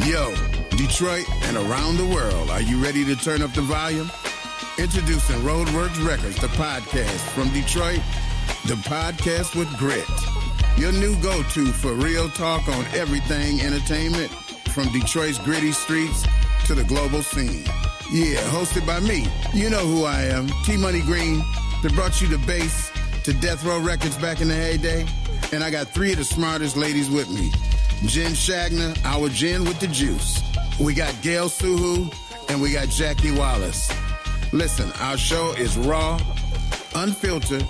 Yo, Detroit and around the world, are you ready to turn up the volume? Introducing Roadworks Records, the podcast from Detroit, the podcast with grit. Your new go-to for real talk on everything entertainment, from Detroit's gritty streets to the global scene. Yeah, hosted by me. You know who I am, TMoney Green, that brought you the bass to Death Row Records back in the heyday. And I got three of the smartest ladies with me. Jen Shagner, our Jen with the juice. We got Gail Suhu, and we got Jackie Wallace. Listen, our show is raw, unfiltered,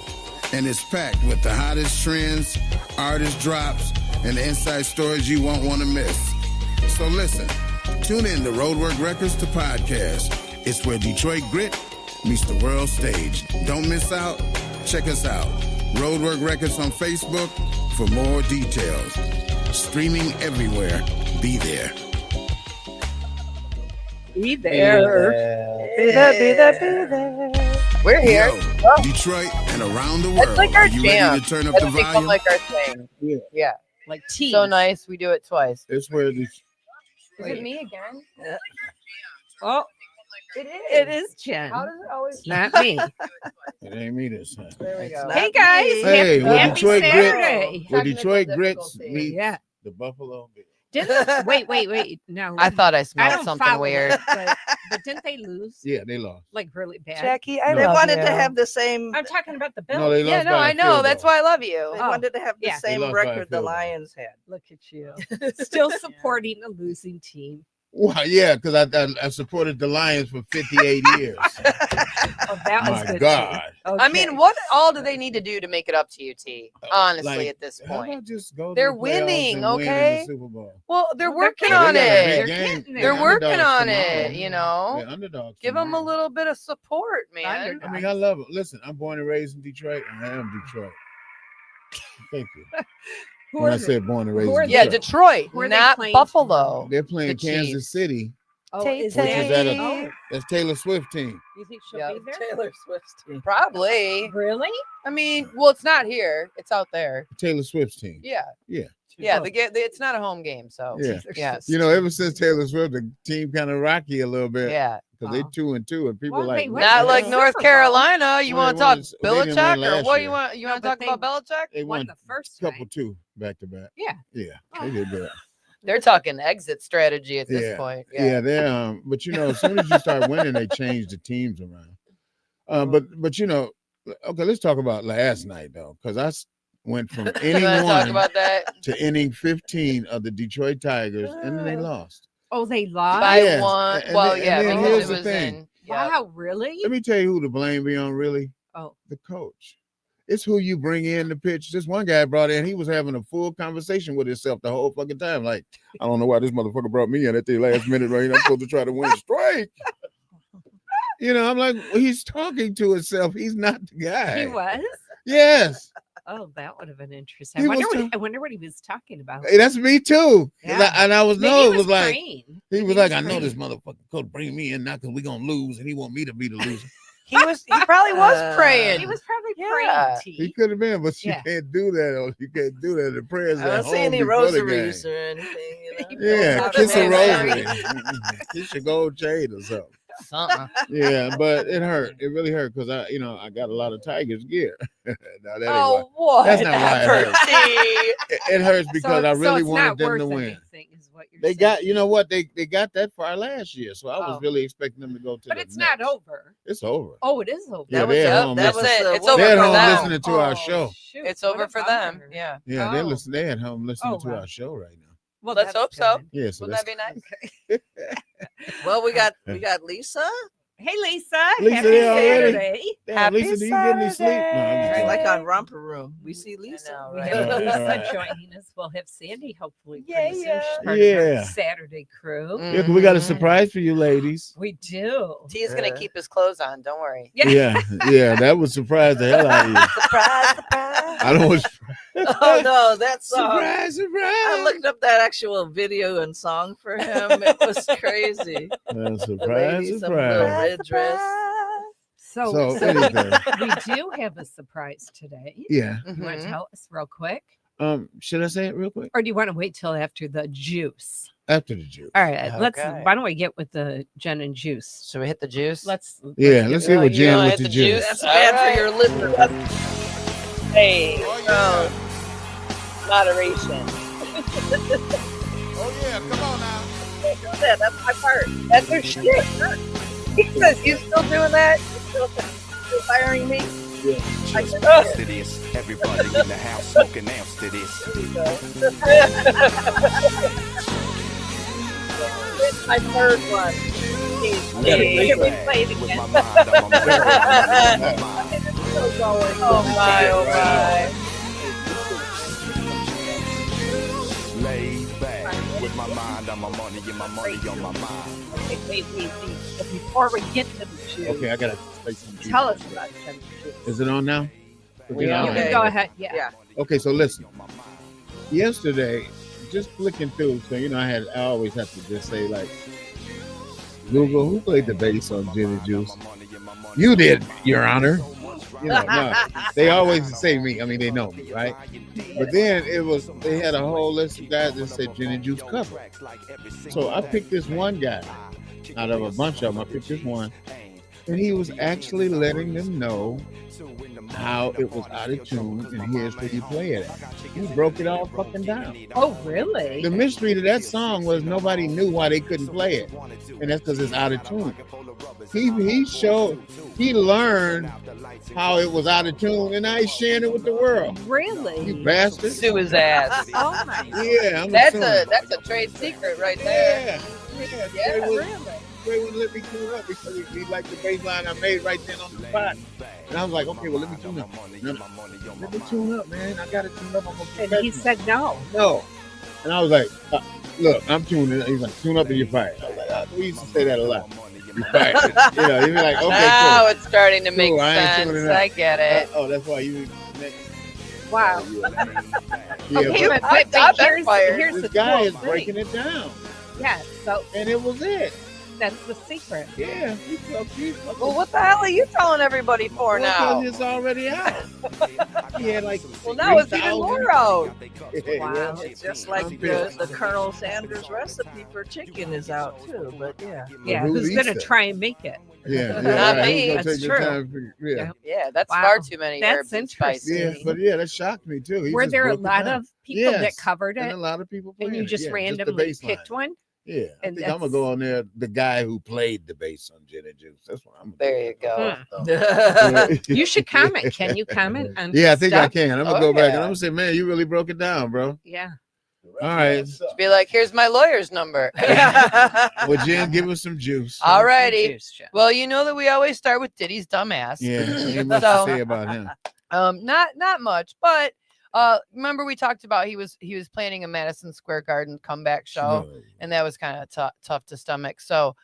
and it's packed with the hottest trends, artist drops, and the inside stories you won't want to miss. So listen, tune in to Roadwork Records, the podcast. It's where Detroit grit meets the world stage. Don't miss out. Check us out. Roadwork Records on Facebook for more details. Streaming everywhere. Be there. Be there. Be there. We're here. Yo, Detroit and around the world. It's like our Are you jam. ready to turn up That's the become volume? like our thing. Yeah. Like tea. So nice. We do it twice. It's where the Is it me again? Oh, It is. it is Jen. How does it always? Not me. it ain't me this time. There we go. Hey guys. Hey, we're happy Detroit Grit. Saturday. Where Technical Detroit grits difficulty. meet Yeah. the Buffalo Bills. Didn't wait. No. I thought I I smelled don't something follow weird. it, but didn't they lose? Yeah, they lost. Like really bad. Jackie, No. they wanted you. to have the same. I'm talking about the Bills. No, they Yeah, lost no, by a I know. field That's goal. why I love you. They Oh. wanted to have the Yeah. They same lost by a record the field goal. Lions had. Look at you. Still supporting a losing team. Well, yeah, because I supported the Lions for 58 years. Oh, that was My good. God. too. I mean, Okay. what all do they need to do to make it up to you, T? Honestly, Like, at this How point. about just go to They're the playoffs winning, and win in okay? the Super Bowl? Well, they're Well, they're working getting on They got a They're it. big game. getting there. They're working underdogs on tomorrow. it, you know. They're underdogs Give them a tomorrow. little bit of support, man. Underdog. I mean, I love it. Listen, I'm born and raised in Detroit, and I am Detroit. Thank you. Who When are I they? said born and raised Who are in they? Yeah, Detroit. Detroit, Who are they not playing Buffalo. They're playing the Kansas Chiefs. City, Oh, is which that? is at a that's Taylor Swift team. You think she'll Yeah. be there? Taylor Swift's team. Probably. Really? I mean, well, it's not here. It's out there. Taylor Swift's team. Yeah. Yeah. Yeah. Oh. It's not a home game, so Yeah. yes. You know, ever since Taylor Swift, the team kind of rocky a little bit Yeah. because they Oh. 2-2, and people Well, like they went Not to like the North Super Bowl. Carolina. You Well, want they to talk won- they didn't win Belichick or last what year. you want? You No, want to but talk they about Belichick? they Won won the first couple night. two back to back. Yeah. Yeah, they did that. They're talking exit strategy at this Yeah. point. Yeah, they're but you know, as soon as you start winning, they change the teams around. But you know, okay, let's talk about last night though, because went from You inning want to talk 1 about that? to inning 15 of the Detroit Tigers, and then they lost. Oh, they lost. By Yes, one. and Well, then- yeah, and then because here's it the was thing. in. Yeah. Wow, really? Let me tell you who the blame be on, really. Oh, The coach. It's who you bring in the pitch. This one guy brought in, he was having a full conversation with himself the whole fucking time. Like, I don't know why this motherfucker brought me in at the last minute, right? I'm supposed to try to win strike. You know, I'm like, he's talking to himself. He's not the guy. he was. Yes. Oh, that would have been interesting. He I wonder, was I wonder what he was talking about. Hey, that's me too. 'Cause Yeah. and I was, Maybe no, he it was like, praying. he Maybe was like, I know praying. this motherfucker could bring me in now because we're going to lose and he want me to be the loser. He probably was praying. He was probably Yeah. praying. He T. could have been, but you Yeah. can't do that. You can't do that. The prayers I at don't home see any before the game. rosaries or anything. He Yeah, Out kiss of a Mary. rosary. Kiss your gold chain or something. Something. Yeah, but it hurt. It really hurt because I got a lot of Tigers gear. Now, that ain't Oh, what? That's not why it hurts. T. it hurts because I really it's wanted not them worth to win. anything, is what you're They saying. got, you know what? They got that far last year, so I was Oh. really expecting them to go to. But the it's not next. over. It's over. Oh, it is over. Yeah, That was they're it. at home. That That's was it. the It's one- over They're at for home them. listening to our show. Shoot, It's what over a for them. bummer. Yeah. Yeah, Oh. they're at home listening Oh, to wow. our show right now. Well, Let's that's hope so. good. Yeah, so Wouldn't that's that be nice? Well, we got Lisa. Hey, Lisa. Lisa, Happy they already- Saturday. Damn, Happy Lisa, do you get any sleep? No, I'm just Saturday. kidding. Like on Romper Room. We see Lisa. know, We right? have Lisa Right. joining us. We'll have Sandy hopefully Yeah, pretty soon. yeah. She's part of Yeah. our Saturday crew. Yeah, 'cause we got a Mhm. surprise for you ladies. We do. T is gonna keep his clothes on. Don't worry. Yeah. Yeah, that would surprise the hell out of you. Surprise, surprise. I don't want Oh no, that song. surprise, surprise. I looked up that actual video and song for him. It was crazy. The Surprise, lady, some little surprise. red dress. So, So, so anyway, we do have a surprise today. yeah. You want to Mhm. tell us real quick? Should I say it real quick? Or do you want to wait till after the juice? After the juice. All right, let's. Okay. Why don't we get with the gin and juice? So we hit the juice. Let's Let's see what you gin wanna with hit the the juice. juice? That's All bad right. for your liver. Hey, moderation. Oh yeah, come on now. That's my part. That's your shit. He says, "You still doing that? You still firing me?" I Just said, bounce to this. Everybody in the house smoking ounce to this. It's my third one. Lay Can we back. play it With again? my mind on my mind. Still going. Oh my, oh my. Lay back. With my mind on my money and my money on my mind. Okay, wait. Before we get to the juice, Okay, I gotta say some juice. tell us about gin and juice. Is it on now? We Is it are. You on? can Okay. go ahead. Yeah. Okay, so listen. Yesterday, just flicking through, so I always have to just say like, Google, who played the bass on Gin and Juice? You did, Your Honor. No, they always say me. I mean, they know me, right? But then they had a whole list of guys that said Gin and Juice cover. So I picked this one guy out of a bunch of them. I picked this one, and he was actually letting them know how it was out of tune, and here's where you play it at. He broke it all fucking down. Oh, really? The mystery to that song was nobody knew why they couldn't play it, and that's because it's out of tune. He learned how it was out of tune, and now he's sharing it with the world. Really? You bastard! Sue his ass. Oh my. Yeah, I'm That's assuming. a trade secret right there. Yeah. Trey wouldn't let me tune up because he liked the bass line I made right then on the spot. And I was like, okay, well, let me tune up. Let me tune up, man. I got to tune up. I'm a And he said no. no. And I was like, look, I'm tuning. He's like, tune up and you're fired. I was like, we used to say that a lot. You're fired. He'd be like, okay, Now cool. it's starting to make Cool, I ain't sense. tuning up. I get it. Oh, that's why you next. Wow. Yeah, Okay, but but that's here's fired. the this guy cool is thing. breaking it down. Yeah, so And it was it. that's the secret. Yeah. Well, what the hell are you telling everybody for now? Because it's already out. He had like Well, now it's even 3,000. more out. Wow. It's just like the Colonel Sanders recipe for chicken is out too. But yeah. Yeah, who who's eats gonna that? try and make it? Yeah, Not right. me. Who's gonna That's take the true. time to- Yeah. Yeah, that's Wow. far too many That's herbs and spices. Yeah, interesting. but yeah, that shocked me too. He Were just there a broke it lot down. of people that Yes, covered and a it, lot of people and playing you it. just Yeah, randomly the bass picked line. one? Yeah, I And think I'm gonna go on there. The guy who played the bass on Gin and Juice. That's what I'm. There you go. You should comment. Can you comment on? Yeah, I think I stuff? can. I'm gonna Oh, go back and yeah. I'm gonna say, man, you really broke it down, bro. Yeah. All right. Be like, here's my lawyer's number. Well, Jen, give us some juice. All righty. Juice, Jeff. Well, you know that we always start with Diddy's dumbass. Yeah, ain't much So- to say about him. Not much, but remember we talked about he was planning a Madison Square Garden comeback show, No. and that was kind of tough to stomach. So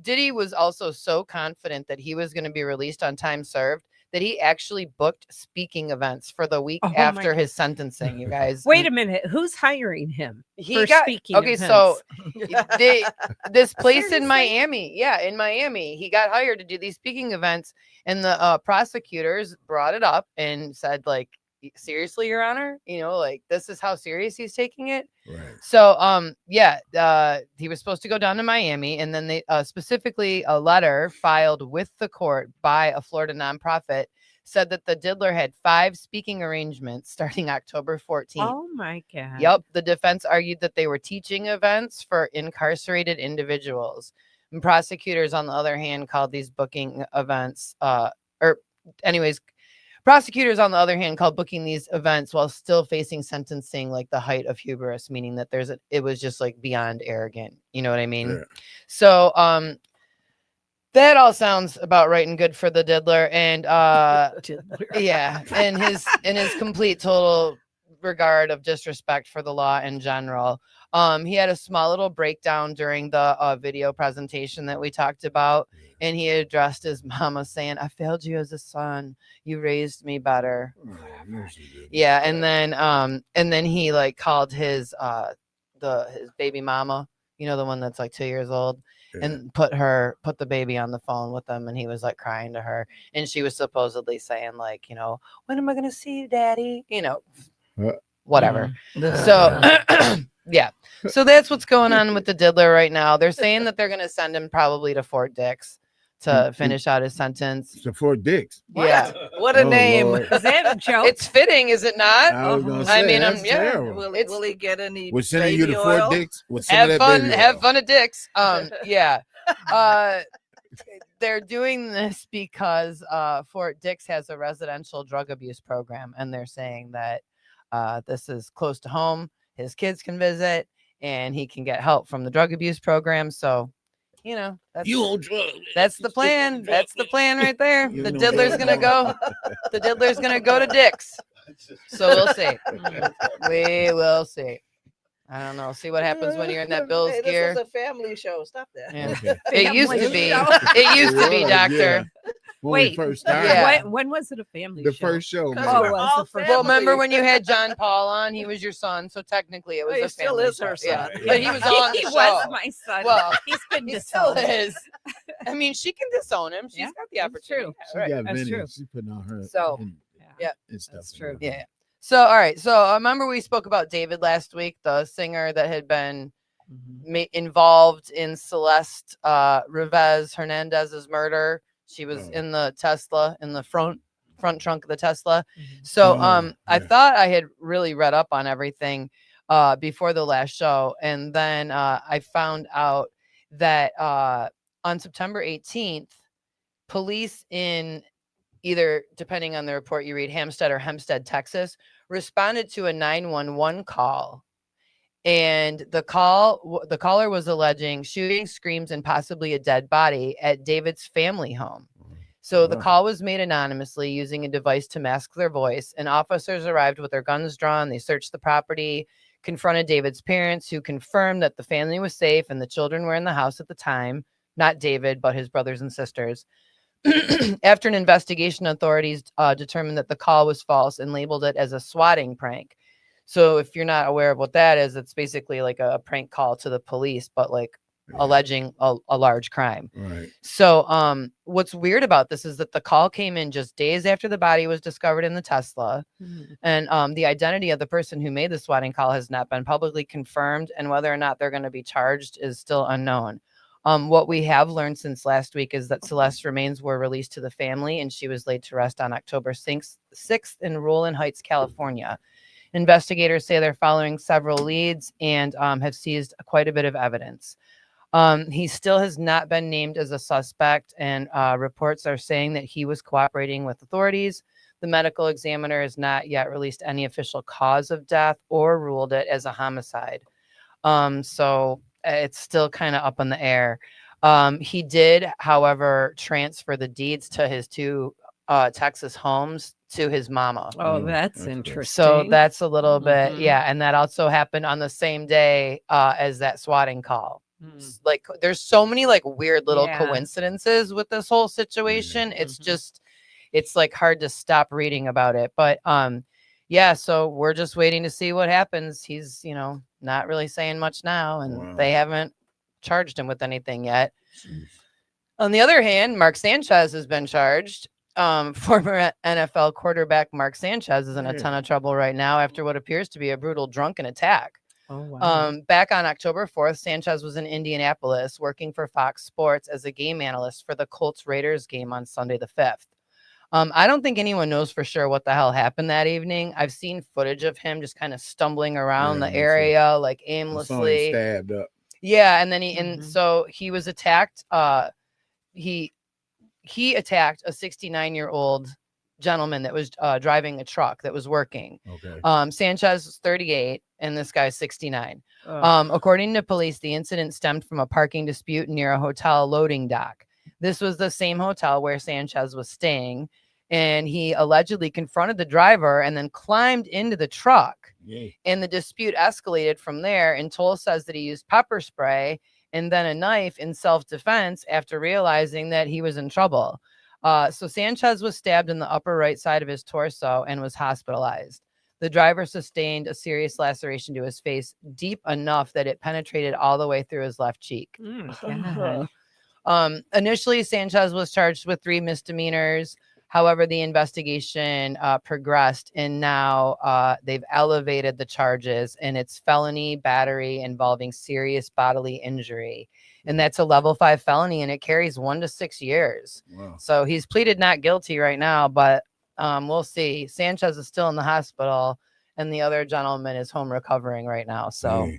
Diddy was also so confident that he was going to be released on time served that he actually booked speaking events for the week Oh my after God. his sentencing. You guys, Wait a minute. Who's hiring him He for got- speaking? okay, events? so this place in Seriously? Miami, in Miami, he got hired to do these speaking events, and the prosecutors brought it up and said, like, seriously, Your Honor, like, this is how serious he's taking it. Right. So he was supposed to go down to Miami, and then they specifically a letter filed with the court by a Florida nonprofit said that the diddler had 5 speaking arrangements starting October 14th. Oh my God. Yep. The defense argued that they were teaching events for incarcerated individuals. And prosecutors, on the other hand, called these booking events, prosecutors, on the other hand, called booking these events while still facing sentencing like the height of hubris, meaning that it was just like beyond arrogant. You know what I mean? Yeah. So, that all sounds about right and good for the diddler. And, yeah, and his complete total regard of disrespect for the law in general. He had a small little breakdown during the video presentation that we talked about, and he addressed his mama saying, "I failed you as a son. You raised me better." Yeah, and then he like called his baby mama, the one that's like 2 years old. And put the baby on the phone with him, and he was like crying to her, and she was supposedly saying like, when am I gonna see you, Daddy? Whatever. So Yeah. So that's what's going on with the diddler right now. They're saying that they're going to send him probably to Fort Dix to finish out his sentence. So Fort Dix. Yeah. What a Oh, name. Lord. Is that a joke? It's fitting, is it not? I was gonna Uh-huh. say, I mean, that's yeah. terrible. Will he get any We're sending baby you to Fort oil? Dix with some Have of that fun. baby Have oil. fun at Dix. Yeah. They're doing this because Fort Dix has a residential drug abuse program, and they're saying that this is close to home. His kids can visit, and he can get help from the drug abuse program. So, you know, that's You on drugs. that's the plan. That's the plan right there. You The know diddler's that. gonna go. The diddler's gonna go to Dix. So we'll see. We will see. I don't know. See what happens when you're in that Bills Hey, gear. this is a family show. Stop that. Yeah. Okay. It used to Family be. show. It used to be, was, Doctor. yeah. When we Wait, first started. Yeah. when was it a family The show? first show, Because man. Oh, we're it was all the first Well, one. remember family. when you had John Paul on? He was your son, so technically it was He a still family is her show. Yeah. son. But he was on the He show. was my son. Well, He's been He still disowned. is. I mean, she can disown him. She's Yeah, got the that's opportunity. true. Yeah, She right. got That's Vinny. true. She putting on her. So, Yeah. and stuff. That's true. Yeah. So, all right. So, I remember we spoke about David last week, the singer that had been involved in Celeste Rivez Hernandez's murder. She was in the Tesla, in the front trunk of the Tesla. So, I thought I had really read up on everything before the last show, and then I found out that on September 18th, police in either, depending on the report you read, Hampstead or Hempstead, Texas, responded to a 911 call. And the caller was alleging shooting, screams, and possibly a dead body at David's family home. So the call was made anonymously using a device to mask their voice, and officers arrived with their guns drawn. They searched the property, confronted David's parents, who confirmed that the family was safe and the children were in the house at the time. Not David, but his brothers and sisters. After an investigation, authorities determined that the call was false and labeled it as a swatting prank. So if you're not aware of what that is, it's basically like a prank call to the police, but like alleging a large crime. Right. So what's weird about this is that the call came in just days after the body was discovered in the Tesla. And the identity of the person who made the swatting call has not been publicly confirmed, and whether or not they're going to be charged is still unknown. What we have learned since last week is that Celeste's remains were released to the family, and she was laid to rest on October 6th in Roland Heights, California. Investigators say they're following several leads and have seized quite a bit of evidence. He still has not been named as a suspect, and reports are saying that he was cooperating with authorities. The medical examiner has not yet released any official cause of death or ruled it as a homicide. So it's still kind of up in the air. He did, however, transfer the deeds to his two Texas homes to his mama. Oh, that's that's interesting. So that's a little bit, Mhm. yeah. And that also happened on the same day as that swatting call. Like, there's so many like weird little Yeah. coincidences with this whole situation. It's Mhm. just, it's like hard to stop reading about it. But yeah, so we're just waiting to see what happens. He's, not really saying much now, and they haven't charged him with anything yet. On the other hand, Mark Sanchez has been charged. Former NFL quarterback Mark Sanchez is in a ton of trouble right now after what appears to be a brutal drunken attack. Oh, wow. Back on October 4th, Sanchez was in Indianapolis working for Fox Sports as a game analyst for the Colts-Raiders game on Sunday the 5th. I don't think anyone knows for sure what the hell happened that evening. I've seen footage of him just kind of stumbling around the area, like aimlessly. Stabbed up. Yeah, and then so he was attacked. He attacked a 69-year-old gentleman that was driving a truck that was working. Okay. Sanchez was 38 and this guy's 69. According to police, the incident stemmed from a parking dispute near a hotel loading dock. This was the same hotel where Sanchez was staying, and he allegedly confronted the driver and then climbed into the truck. And the dispute escalated from there, and Toll says that he used pepper spray and then a knife in self-defense after realizing that he was in trouble. So Sanchez was stabbed in the upper right side of his torso and was hospitalized. The driver sustained a serious laceration to his face, deep enough that it penetrated all the way through his left cheek. God. Initially, Sanchez was charged with 3 misdemeanors. However, the investigation progressed, and now they've elevated the charges, and it's felony battery involving serious bodily injury. And that's a level 5 felony, and it carries 1 to 6 years. Wow. So he's pleaded not guilty right now, but we'll see. Sanchez is still in the hospital, and the other gentleman is home recovering right now. So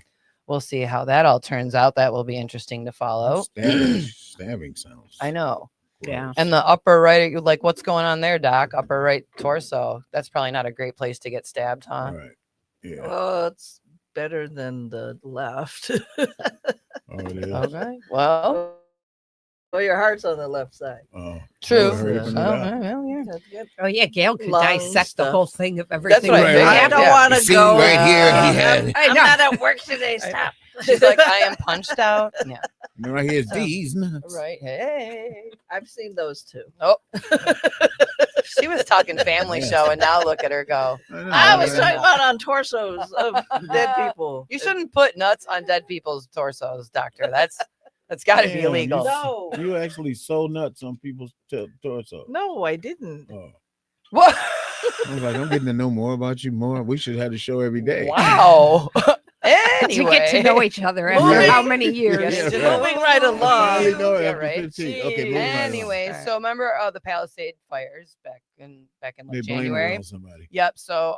we'll see how that all turns out. That will be interesting to follow. Stabbing sounds. I know. Yeah. And the upper right, like, what's going on there, Doc? Upper right torso. That's probably not a great place to get stabbed, huh? All right. Yeah. Oh, it's better than the left. Oh, it is. Okay. Well, Well, your heart's on the left side. Oh, true. oh, hurry up and Oh, down. well, yeah. That's good. Oh yeah, Gail could Lung dissect the stuff. whole thing of everything. what I Right, figured. right. I don't Yeah. want You to see go. right here, he Uh, had. I I'm know. not at work today. Stop. She's like, I am punched out. Yeah. And right here's Oh. these nuts. Right. Hey. I've seen those too. Oh. She was talking family show, and now look at her go. I was yeah. talking about on torsos of dead people. You shouldn't put nuts on dead people's torsos, doctor. That's got to be Damn, illegal. No, You actually sold nuts on people's torso. no, I didn't. Oh. What? I was like, I'm getting to know more about you more. We should have the show every day. Wow. Anyway. To get to know each other after Moving- how many years? Yes, Yeah. Moving right I along. only know Yeah, after right. 15. Okay, moving right along. Anyway, Alright. so remember the Palisade fires back in They like blame it January? on somebody. Yep. So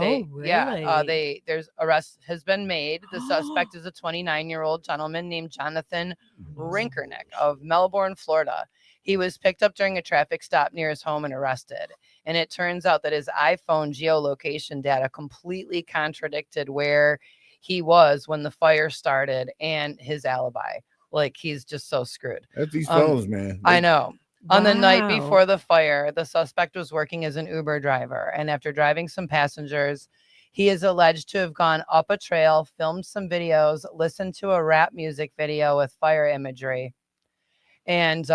they really? there's arrest has been made. The suspect is a 29-year-old gentleman named Jonathan Rinkernick of Melbourne, Florida. He was picked up during a traffic stop near his home and arrested. And it turns out that his iPhone geolocation data completely contradicted where he was when the fire started and his alibi. Like, he's just so screwed. That's these Um, phones, man. I know. On the night Wow. before the fire, the suspect was working as an Uber driver. And after driving some passengers, he is alleged to have gone up a trail, filmed some videos, listened to a rap music video with fire imagery, and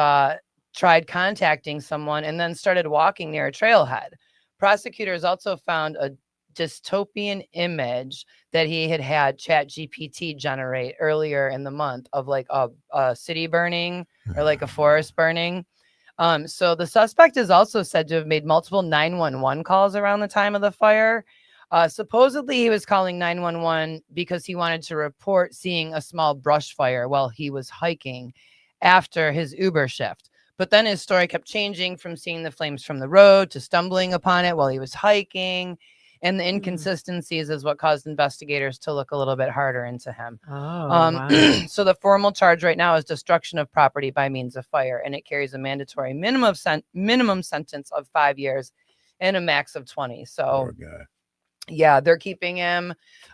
tried contacting someone, and then started walking near a trailhead. Prosecutors also found a dystopian image that he had ChatGPT generate earlier in the month of like a city burning or like a forest burning. So the suspect is also said to have made multiple 911 calls around the time of the fire. Supposedly he was calling 911 because he wanted to report seeing a small brush fire while he was hiking after his Uber shift. But then his story kept changing from seeing the flames from the road to stumbling upon it while he was hiking. And the inconsistencies is what caused investigators to look a little bit harder into him. Oh, wow. So the formal charge right now is destruction of property by means of fire, and it carries a mandatory minimum sentence of 5 years and a max of 20. So Poor guy. yeah, they're keeping him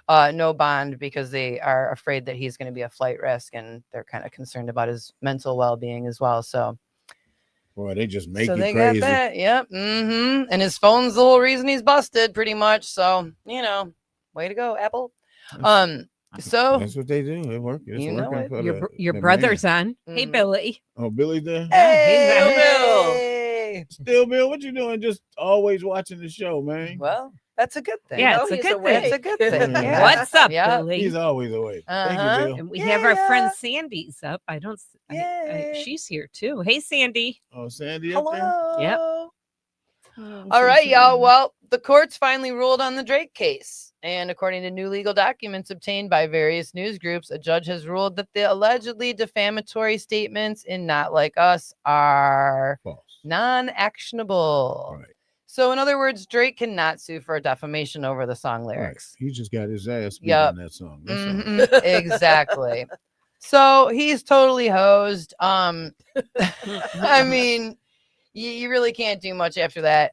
no bond because they are afraid that he's going to be a flight risk, and they're kind of concerned about his mental well-being as well. So Boy, they just make so you they crazy. got that. Yep. And his phone's the whole reason he's busted, pretty much. So, you know, way to go, Apple. So That's what they do. They work. It's You know working it. for Your the brother's man. on. Hey, Mhm. Billy. Oh, Billy's there? Hey, Still, Bill, what you doing? Just always watching the show, man. well, that's a good thing. Yeah, No, it's a he's good awake. It's a good thing. Yeah. Yeah. What's up, Yeah. Billy? He's always awake. Thank Uh-huh. you, Bill. And we have our Yeah. friend Sandy's up. I don't. Yay. She's here too. Hey, Sandy. Oh, Sandy up there? Hello. Yep. All right, y'all. Well, the courts finally ruled on the Drake case. And according to new legal documents obtained by various news groups, a judge has ruled that the allegedly defamatory statements in Not Like Us are False. non-actionable. Right. So, in other words, Drake cannot sue for defamation over the song lyrics. Right. He just got his ass beat Yep. on that song. That's all. Mhm, exactly. So he's totally hosed. I mean, you really can't do much after that.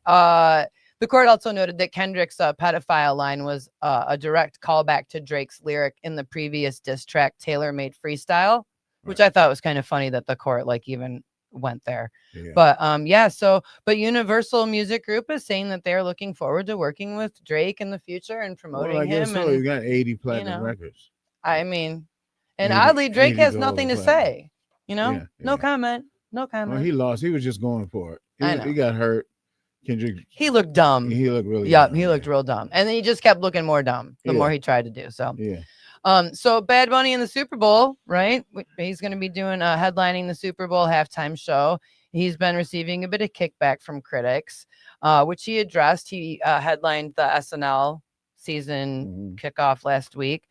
The court also noted that Kendrick's pedophile line was a direct callback to Drake's lyric in the previous diss track, Tailor Made Freestyle, which I thought was kind of funny that the court like even went there. Yeah. But but Universal Music Group is saying that they're looking forward to working with Drake in the future and promoting Well, I guess him. so. And He's got 80 platinum know, records. I mean, and Maybe- oddly, Drake maybe has go nothing to over platinum. say. You know, Yeah, no yeah. comment. No Oh, comment. he lost. He was just going for it. I He know. got hurt. Kendrick, He looked dumb. he looked really Yep, dumb, he looked yeah. real dumb, and then he just kept looking more dumb the Yeah. more he tried to do. So, Yeah. so Bad Bunny in the Super Bowl, right? He's going to be doing headlining the Super Bowl halftime show. he's been receiving a bit of kickback from critics, which he addressed. He headlined the SNL season kickoff last week.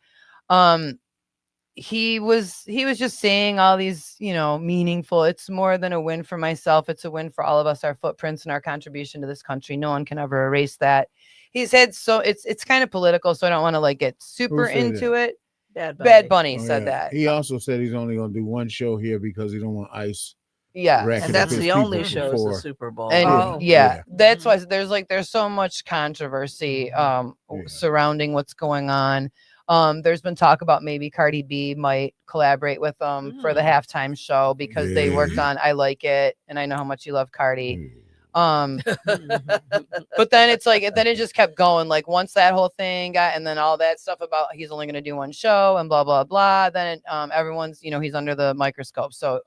He was just saying all these, meaningful, it's more than a win for myself, it's a win for all of us, our footprints and our contribution to this country, no one can ever erase that. He's had, so it's kind of political, so I don't want to like get super into it. Bad Bunny said that. He also said he's only going to do one show here because he don't want ICE. Yeah, and that's the only show is the Super Bowl. And that's why there's so much controversy surrounding what's going on. There's been talk about maybe Cardi B might collaborate with them for the halftime show because they worked on I Like It, and I know how much you love Cardi. But then it's like, then it just kept going. Like once that whole thing got, and then all that stuff about he's only going to do one show and blah, blah, blah. Then everyone's, he's under the microscope. So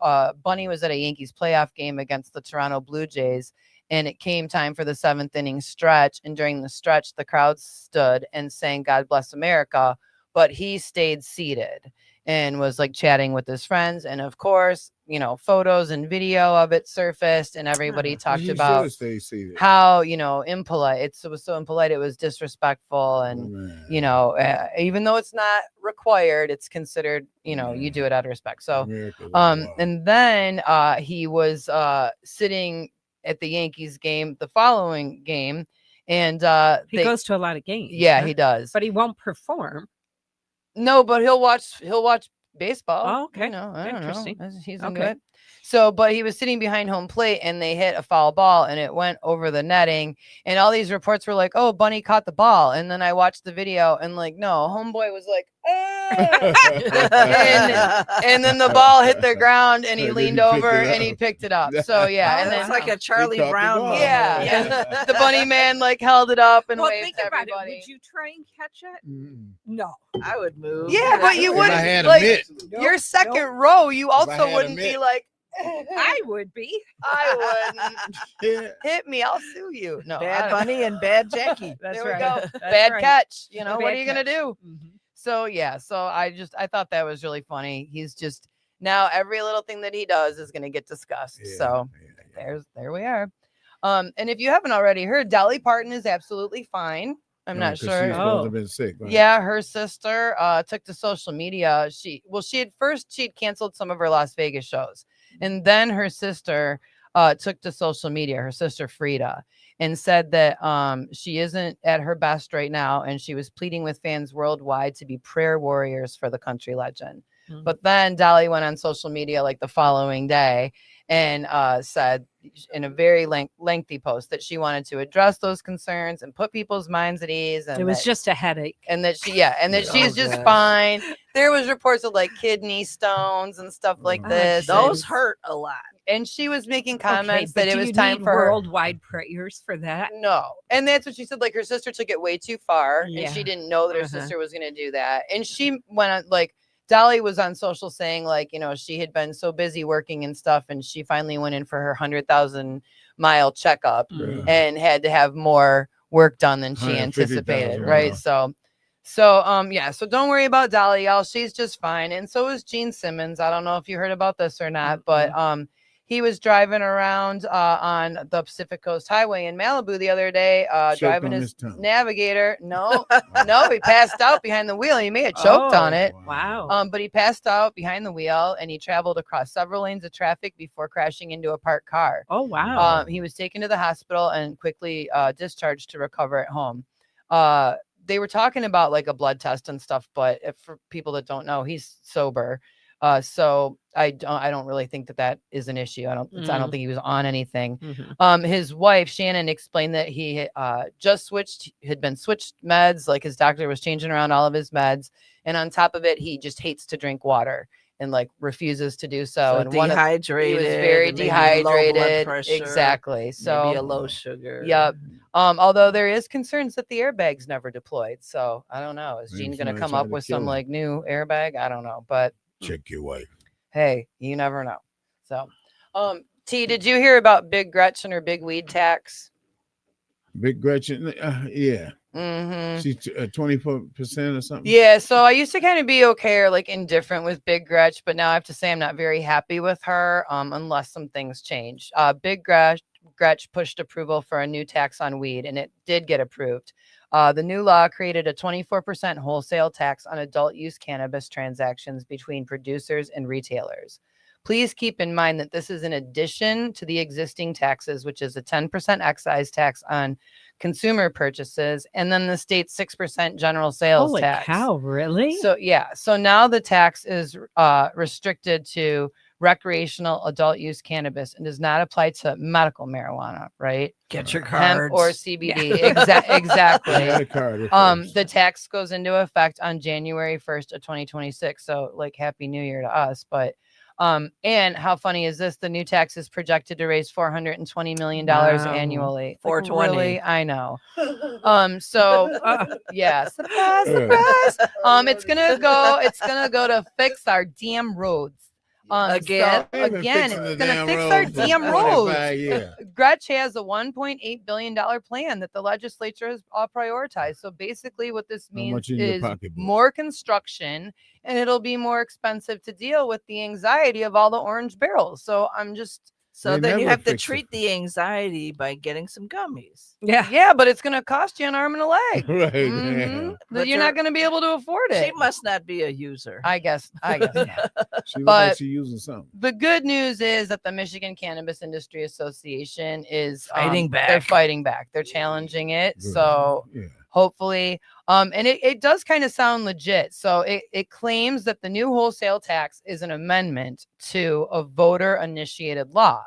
Bunny was at a Yankees playoff game against the Toronto Blue Jays, and it came time for the 7th inning stretch. And during the stretch, the crowd stood and sang God Bless America, but he stayed seated and was like chatting with his friends. And of course, photos and video of it surfaced, and everybody talked about how, impolite. It was so impolite. It was disrespectful. And, even though it's not required, it's considered, you do it out of respect. So, and then he was sitting at the Yankees game, the following game. And he goes to a lot of games. Yeah, he does. But he won't perform. No, but he'll watch baseball. Oh, okay. I don't know. He's into Okay. it. So, but he was sitting behind home plate, and they hit a foul ball, and it went over the netting. And all these reports were like, "Oh, Bunny caught the ball." And then I watched the video, and like, no, homeboy was like, and then the ball hit the ground, and he leaned over and he picked it up. So yeah, and then it's like a Charlie Brown moment. Yeah. And the bunny man like held it up and waved think to about everybody. it. Would you try and catch it? No. I would move. Yeah, but you If I wouldn't had a like mitt. your second row. You also had a wouldn't be mitt. like, I would be. I wouldn't. Yeah. Hit me, I'll sue you. No, Bad Bunny and Bad Jackie. That's there we right. go. That's Bad right. catch. What Bad are you gonna catch. do? So yeah, so I thought that was really funny. He's just now every little thing that he does is gonna get discussed. So there we are. And if you haven't already heard, Dolly Parton is absolutely fine. I'm not sure. She's supposed to have been sick. Right? Yeah, her sister took to social media. She'd canceled some of her Las Vegas shows, and then her sister took to social media, her sister Frida, and said that she isn't at her best right now, and she was pleading with fans worldwide to be prayer warriors for the country legend. But then Dolly went on social media like the following day and said in a very lengthy post that she wanted to address those concerns and put people's minds at ease. And It was just a headache. and that she's just fine. There was reports of like kidney stones and stuff like this. Those hurt a lot. And she was making comments but that it do was you time need for her. worldwide prayers for that. No. And that's what she said. Like her sister took it way too far, Yeah. and she didn't know that her sister was going to do that. And she went on like Dolly was on social saying like, she had been so busy working and stuff, and she finally went in for her 100,000-mile checkup and had to have more work done than she anticipated. Right. So don't worry about Dolly, y'all. She's just fine. And so is Gene Simmons. I don't know if you heard about this or not, but he was driving around on the Pacific Coast Highway in Malibu the other day, driving his Navigator. No, he passed out behind the wheel. He may have choked on it. Wow. But he passed out behind the wheel, and he traveled across several lanes of traffic before crashing into a parked car. Oh, wow. He was taken to the hospital and quickly discharged to recover at home. They were talking about like a blood test and stuff, but for people that don't know, he's sober. So I don't really think that is an issue. I don't think he was on anything. His wife, Shannon, explained that he had been switched meds. Like his doctor was changing around all of his meds. And on top of it, he just hates to drink water and like refuses to do so. And dehydrated. He was very dehydrated. Low blood pressure, exactly. So maybe a low sugar. Yep. Although there is concerns that the airbags never deployed. So I don't know. Is Gene going to come up with some like new airbag? I don't know, but check your wife. Hey, you never know. So, T, did you hear about Big Gretchen or Big Weed Tax? Big Gretchen, yeah. Mm-hmm. She's 24% or something. Yeah, so I used to kind of be okay or like indifferent with Big Gretch, but now I have to say I'm not very happy with her unless some things change. Big Gretch pushed approval for a new tax on weed, and it did get approved. The new law created a 24% wholesale tax on adult use cannabis transactions between producers and retailers. Please keep in mind that this is in addition to the existing taxes, which is a 10% excise tax on consumer purchases, and then the state's 6% general sales Holy tax. cow, really? So yeah, so now the tax is restricted to recreational adult use cannabis and does not apply to medical marijuana, right? Get your Hemp cards. or CBD. Exactly. I had a card at first. The tax goes into effect on January 1st of 2026. So like Happy New Year to us. But and how funny is this? The new tax is projected to raise $420 million Wow. annually. Like, 420. really? I know. So yeah, surprise. It's gonna go to fix our damn roads. Again? So, again, it's gonna fix our damn roads. Yeah. Gretch has a $1.8 billion plan that the legislature has prioritized. So basically what this means much in your is pocketbook? more construction, and it'll be more expensive to deal with the anxiety of all the orange barrels. So I'm just, So They then you never have to fix it. treat the anxiety by getting some gummies. yeah, but it's going to cost you an arm and a leg. Right. Mhm. But You're not going to be able to afford She it. must not be a user. I guess. Yeah. She looks But- like she's using something. The good news is that the Michigan Cannabis Industry Association is Fighting back. They're fighting back. They're challenging it. Good. So Yeah. hopefully, and it does kind of sound legit. So it claims that the new wholesale tax is an amendment to a voter initiated law.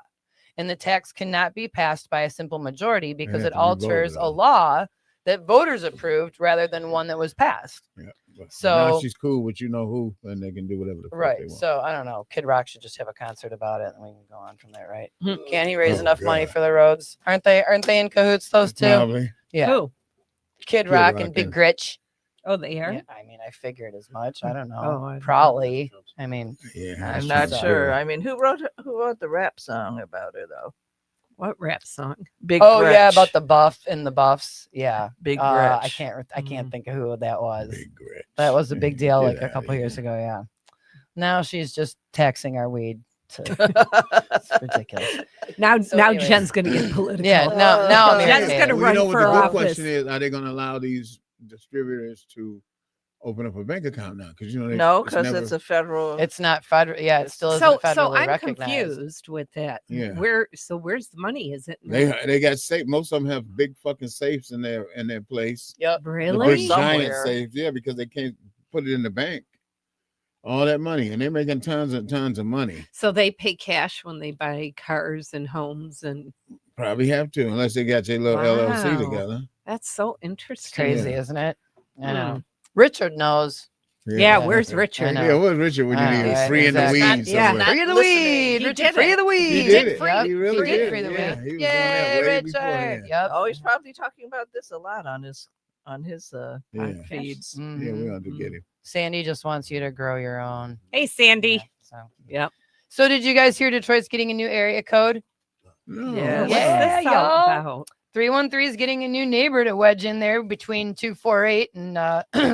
And the tax cannot be passed by a simple majority because have it to be alters voted a on. law that voters approved rather than one that was passed. Yeah. But So- now she's cool with you know who, and they can do whatever the fuck they Right. want. So I don't know. Kid Rock should just have a concert about it, and we can go on from there, right? Hmm. Can't he raise Oh, enough money God. for the roads? Aren't they in cahoots? Those two? Probably. Yeah. Who? Kid Kid Rock Rock and Big and- Gretch. Oh, they are? Yeah, I mean, I figured as much. I don't know. Oh, I don't know. Probably. I mean, Yeah. I'm she's not a- sure. I mean, who wrote the rap song about her though? What rap song? Big oh yeah, Gretch. about the buff and the buffs. Yeah. Big I Gretch. can't think of who that was. Big Gretch. That was a big deal Get like a outta couple years here. ago. Yeah. Now she's just taxing our weed. It's ridiculous. Now So Jen's anyways. going to get political. Yeah. Now I'm Jen's irritated. gonna Well, run you know what for the good office. question is? Are they going to allow these distributors to open up a bank account now? Because you know No, because never- it's a federal. It's not federal. Yeah, it still isn't So federally I'm recognized. confused with that. Yeah. Where's the money? Is it they got safe. Most of them have big fucking safes in their place. Yep. The really? big giant Somewhere. safes, yeah, because they can't put it in the bank. All that money, and they're making tons and tons of money. So they pay cash when they buy cars and homes, and Probably have to, unless they got their little LLC Wow. together. that's so It's interesting. crazy, Yeah. isn't it? I Hmm. know. Richard knows. Yeah, Yeah. where's I Richard? know. Yeah, where's Richard when you I need know, it? right? Free in the Exactly. weeds. Yeah, somewhere. Free of the listening. weed. He Richard, did free it. of the weed. He did it. Yep. He really He did did. free the Yeah, weed. he was doing Yay, that way before Richard. that. Yep. Oh, he's probably talking about this a lot on his Yeah. feeds. Yeah, Mhm. we're going to get him. Sandy just wants you to grow your own. Hey, Sandy. Yeah, so. Yep. So did you guys hear Detroit's getting a new area code? No. Yeah. What's Yeah, this all y'all. about? 313 is getting a new neighbor to wedge in there between 248 and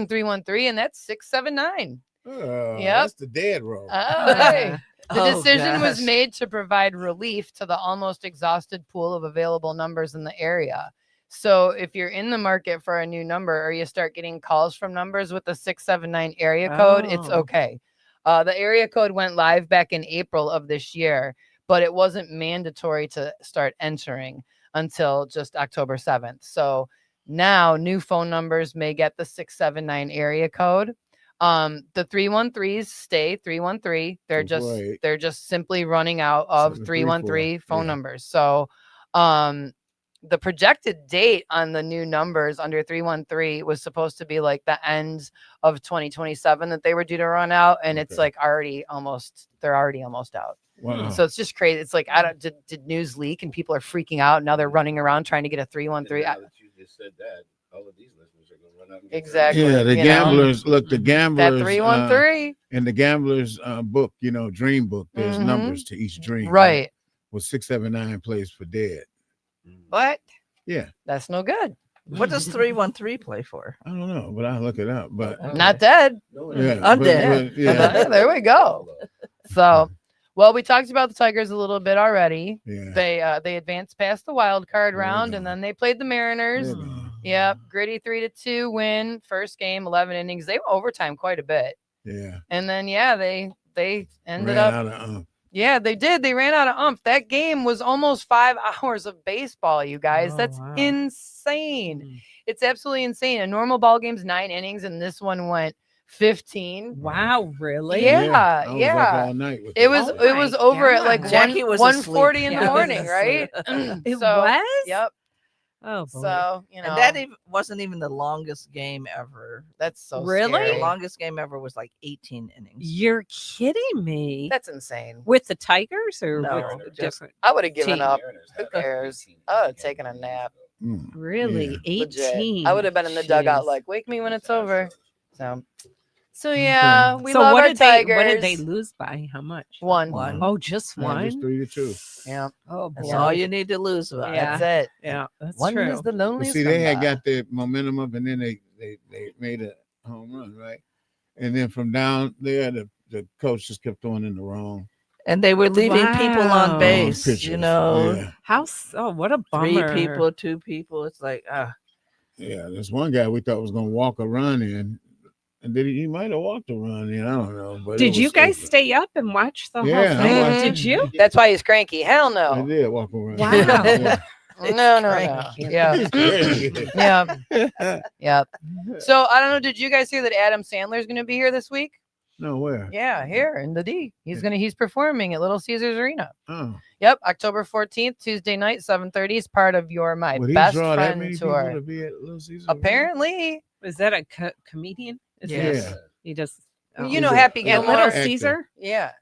313, and that's 679. Oh, Yep. That's the dead road. Oh, hey. The Oh, decision was gosh. made to provide relief to the almost exhausted pool of available numbers in the area. So if you're in the market for a new number or you start getting calls from numbers with the 679 area code, it's Oh. okay. The area code went live back in April of this year, but it wasn't mandatory to start entering until just October 7th. So now new phone numbers may get the 679 area code. The 313s stay 313. They're just simply running out of 313 phone yeah. numbers. So the projected date on the new numbers under 313 was supposed to be like the end of 2027 that they were due to run out, and it's Okay. like they're already almost out. Wow. So it's just crazy. It's like did news leak and people are freaking out. Now they're running around trying to get a 313. Now that you just said that, all of these listeners are going to run out. And get Exactly. yeah, the you know? gamblers, look, the That gamblers, 313. in the gamblers book, dream book, there's Mhm. numbers to each dream. Right. With 679 plays for dead. What? Yeah. That's no good. What does 313 play for? I don't know, but I'll look it up. But Not dead. yeah, Undead. Yeah, there we go. So, well, we talked about the Tigers a little bit already. Yeah. They advanced past the wild card There we round, go. and then they played the Mariners. There we go. Yep, gritty 3-2 win. First game, 11 innings. They went overtime quite a bit, Yeah. and then they ended Ran up. out of, Yeah, they did. They ran out of umph. That game was almost 5 hours of baseball, you guys. Oh, That's wow. insane. It's absolutely insane. A normal ball game's 9 innings, and this one went 15. Wow, really? Yeah, I was yeah. up all night with It was Oh it was my over at like God. Jackie was 1:40 in the asleep. morning, Yeah. right? It So, was? Yep. Oh, boy. So, you know, And that wasn't even the longest game ever. that's so Really? The scary. longest game ever was like 18 innings. You're kidding me. That's insane. With the Tigers or No, with just- different? I would have given Team. up. Who cares? I would have taken a nap. Really? Yeah. 18. I would have been in the dugout Jeez. like, wake me when it's over. So yeah, we So love what our did Tigers. what did they lose by? How much? One. One. Oh, just Yeah, just one? 3-2. Yeah, Oh, That's boy. all you need to lose by. Yeah. that's it. Yeah, that's One true. is the But loneliest. see, they had number. got the momentum up, and then they made a home run, right? And then from down there, the coach just kept throwing in the wrong And they were leaving people Wow. on base. pitches. You know, Yeah. How so? What a 3 bummer. people, 2 people. It's like, Yeah, there's one guy we thought was gonna walk a run in, and he might have walked a run in. I don't know. But it Did was you guys stupid. stay up and watch the Yeah, whole I thing? watched Did it. you? That's why he's cranky. Hell I no. did walk a run. Wow. Yeah. No. cranky. Yeah. Yeah. Yeah. So I don't know. Did you guys hear that Adam Sandler's going to be here this week? No, where? Yeah, here in the D. He's performing at Little Caesars Arena. Oh, Yep, October 14th, Tuesday night, 7:30 is part of your My would he Best draw that many Friend people tour. to be at Little Caesars? Apparently, Is that a comedian? Is Yeah. he- He does. you He's know a- Happy a Yeah, Gilmore. Little actor. Caesar. Yeah.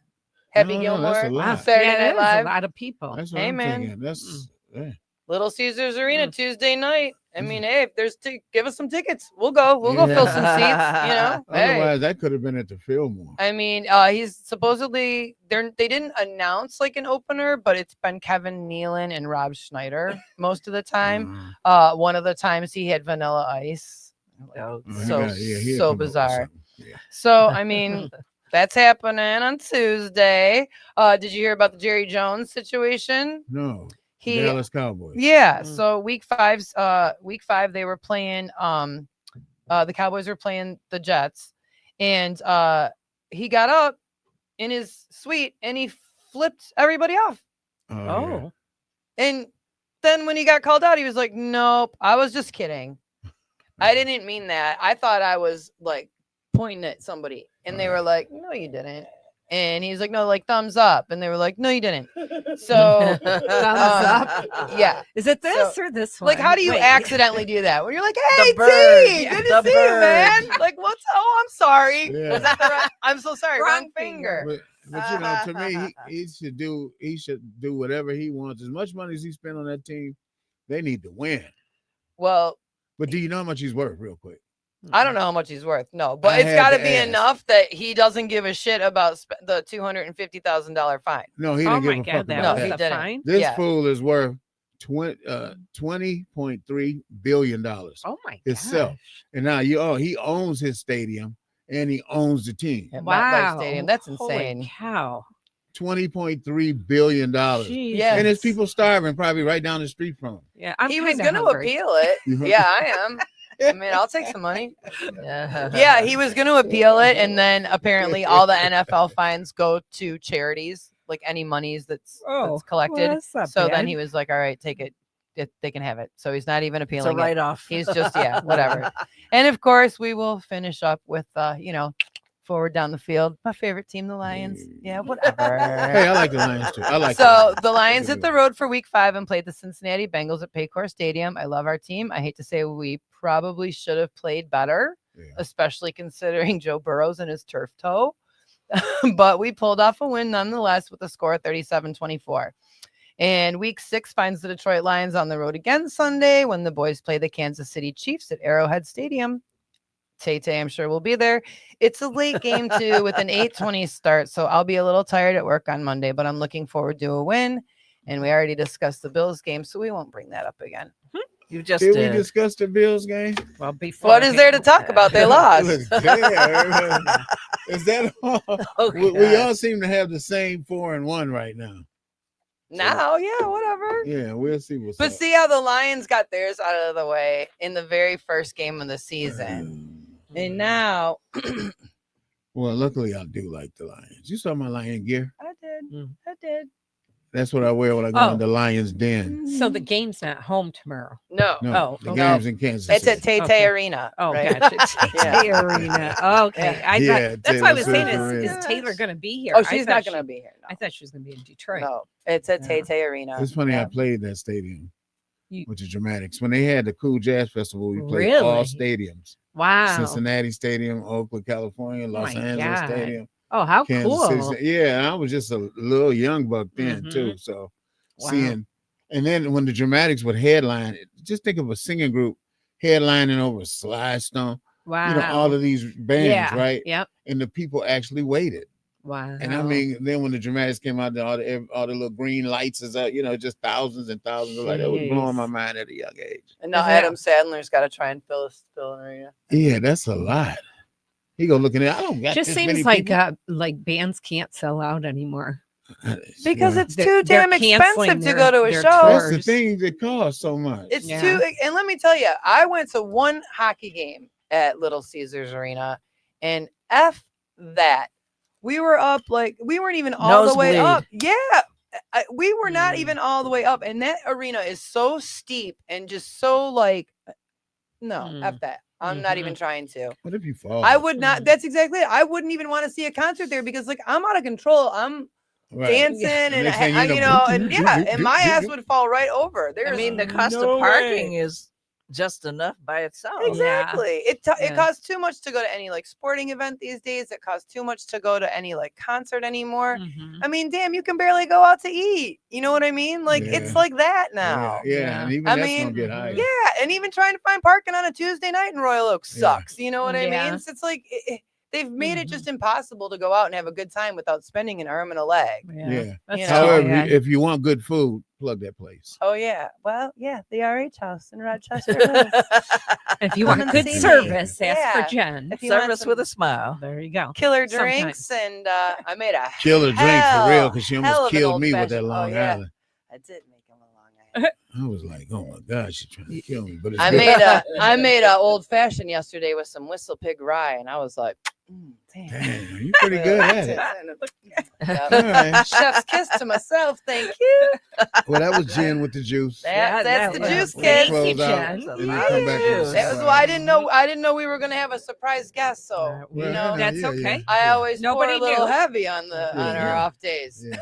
Happy No, that's a Gilmore. lot. Saturday yeah, Night that is Live. a lot of people. That's what Hey, I'm man. thinking. That's yeah. Little Caesars Arena Tuesday night. I mean, hey, if there's give us some tickets. We'll go. We'll go fill some seats. You know. Hey. Otherwise, that could have been at the Fillmore. I mean, he's supposedly they didn't announce like an opener, but it's been Kevin Nealon and Rob Schneider most of the time. One of the times he had Vanilla Ice. oh, He'll So come up with bizarre. something. Yeah. So I mean, that's happening on Tuesday. Did you hear about the Jerry Jones situation? No, He Dallas Cowboys. Yeah. Mm. So week 5 they were playing the Cowboys were playing the Jets, and he got up in his suite and he flipped everybody off. Oh, And then when he got called out, he was like, "Nope, I was just kidding. I didn't mean that. I thought I was like pointing at somebody." And they were like, "No, you didn't." And he's like, "No, like thumbs up." And they were like, "No, you didn't." So thumbs up. yeah. Is it this or this one? Like, how do you Wait. accidentally do that? When you're like, "Hey, bird. T, Yeah, good the to see you, bird. man." Like, what's? Oh, I'm sorry. Yeah. Was that the right? I'm so sorry. Wrong Wrong finger. But you know, to me, he should do whatever he wants. As much money as he spent on that team, they need to win. Well, But do you know how much he's worth, real quick? I don't know how much he's worth. No, but I it's had got to to be ask. enough that he doesn't give a shit about the $250,000 fine. No, he Oh didn't my give a God, fuck that about No, was he that. the didn't. fine. This yeah. fool is worth $20.3 billion Oh my itself. gosh. And now he owns his stadium and he owns the team. At MetLife Wow. Stadium. That's Holy insane. cow. $20.3 billion. Jesus. Yeah. And there's people starving probably right down the street from him. Yeah, I'm He was kinda going to hungry. appeal it. Mhm. Yeah, I am. I mean, I'll take some money. yeah. Yeah, he was going to appeal it, and then apparently all the NFL fines go to charities, like any monies that's collected. well, that's not So then bad. he was like, "All right, take it. They can have it." So he's not even It's a appealing it. write-off. He's just whatever. And of course, we will finish up with forward down the field. My favorite team, the Lions. Yeah, whatever. Hey, I like the Lions too. I like So the the Lions hit the road for week 5 and played the Cincinnati Bengals at Paycor Stadium. I love our team. I hate to say we probably should have played better, Yeah. especially considering Joe Burrow's and his turf toe. But we pulled off a win nonetheless with a score of 37-24. And week 6 finds the Detroit Lions on the road again Sunday when the boys play the Kansas City Chiefs at Arrowhead Stadium. Tay-Tay, I'm sure, will be there. It's a late game, too, with an 8:20 start. So I'll be a little tired at work on Monday, but I'm looking forward to a win. And we already discussed the Bills game, so we won't bring that up again. You just Did did. we discuss the Bills game? Well, before What is there to talk about? They lost. Look there. Is that all? Oh, We God. all seem to have the same 4-1 right now. Now, yeah, whatever. Yeah, we'll see what's But up. see how the Lions got theirs out of the way in the very first game of the season. And now Well, luckily I do like the Lions. You saw my Lion gear. I did. Mm. I did. That's what I wear when I go Oh. in the Lion's Den. So the game's not home tomorrow. No. No, the okay. game's in Kansas It's at City. Tay Okay. Arena. Oh, right? gotcha. Yeah. Arena. Okay. I Yeah, thought, that's why I was saying, Taylor is Swift. Taylor going to be here? Oh, I she's thought not she- going to be here. I thought she was going to be in Detroit. No, it's at Yeah. Tay Arena. It's funny, Yeah. I played that stadium You- with the Dramatics. When they had the Cool Jazz Festival, we played all Really? stadiums. Wow. Cincinnati Stadium, Oakland, California, Los my Angeles God. Stadium, Oh, how Kansas cool. City. Yeah, and I was just a little young buck then too. Mhm. So Wow. seeing, and then when the Dramatics would headline, just think of a singing group headlining over Sly Stone, Wow. you know, all of these bands, yeah. right? Yep. And the people actually waited. Wow. And I mean, then when the Dramatics came out, all the little green lights is up, you know, just thousands and thousands of like that was blowing my mind at a young age. And now Yeah. Adam Sandler's got to try and fill an arena. Yeah, that's a lot. He go looking at. I don't got just this seems many like people. bands can't sell out anymore. Because Well, it's They're- too damn they're canceling expensive to their- go to a their show. that's the tours. thing that costs so much. It's Yeah. too, and let me tell you, I went to one hockey game at Little Caesars Arena, and F that. We were up we weren't even all the way Nosebleed. up. Yeah. We were not Mm. even all the way up. And that arena is so steep and just so no, Mm. F that. I'm not even trying to. What if you fall? I would not. Mm. That's exactly it. I wouldn't even want to see a concert there because I'm out of control. I'm Right. dancing And and next thing you you know, know, and yeah, and my ass would fall right over. There's I mean, the cost no of parking way. is just enough by itself. Exactly. It Yeah. costs too much to go to any sporting event these days. It costs too much to go to any concert anymore. Mhm. I mean, damn, you can barely go out to eat. You know what I mean? It's Yeah. like that now. Yeah, Yeah. and even I that's mean, gonna get higher. Yeah, and even trying to find parking on a Tuesday night in Royal Oak Yeah. sucks. You know what I Yeah. mean? So it's like they've made it Mhm. just impossible to go out and have a good time without spending an arm and a leg. Yeah. That's You too know? However, bad. if you want good food, plug that place. Oh yeah, well yeah, the RH House in Rochester Hills. If you Come want and good see me. service, ask Yeah. for Jen. If you want Service some with a smile. There you go. killer Sometimes. drinks, and I made a Killer drink for real, because she hell almost of an killed me with old-fashioned- that Long yeah. Island. I did make him a Long Island. I was like, oh my God, she's trying to kill me. But it's I good. made a old fashioned yesterday with some Whistle Pig rye, and I was like, damn. Damn, you pretty good at it. Yep. All right. Chef's kiss to myself, thank you. Well, that was gin with the juice. That's the was- juice, Thank kids. you, Close out, Jen. and then come back with a That was why I didn't know we were gonna have a surprise guest. So Well, you know, that's yeah, okay. yeah. I always Nobody pour a little knew. heavy on on our Yeah. off days. Yeah.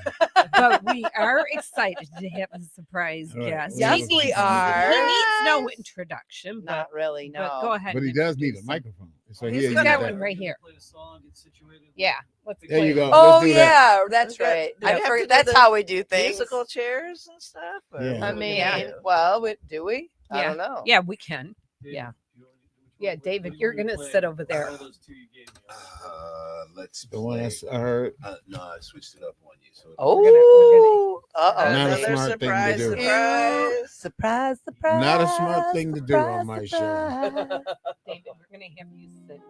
But we are excited to have a surprise All right. guest. Yes, He we needs- are. He needs no introduction, but, Not really, no. but go ahead. But he and does need a introduce him. microphone. So He's yeah, you got need one that. right here. Yeah. Let's There play you it. go. Oh Let's do that. yeah, that's Okay. right. Do we I have to forget. do That's the how we do things. Musical chairs and stuff. Or Yeah. what I do we mean, do? well, do we? I Yeah. don't know. Yeah, we can. Yeah. Yeah, David, you're going to sit over there. Let's The one play. I heard. No, I switched it up on you. So Oh, Not a Another smart thing to surprise, do. surprise. surprise, surprise. Not a smart thing to do on my show. David, we're going to have you sit.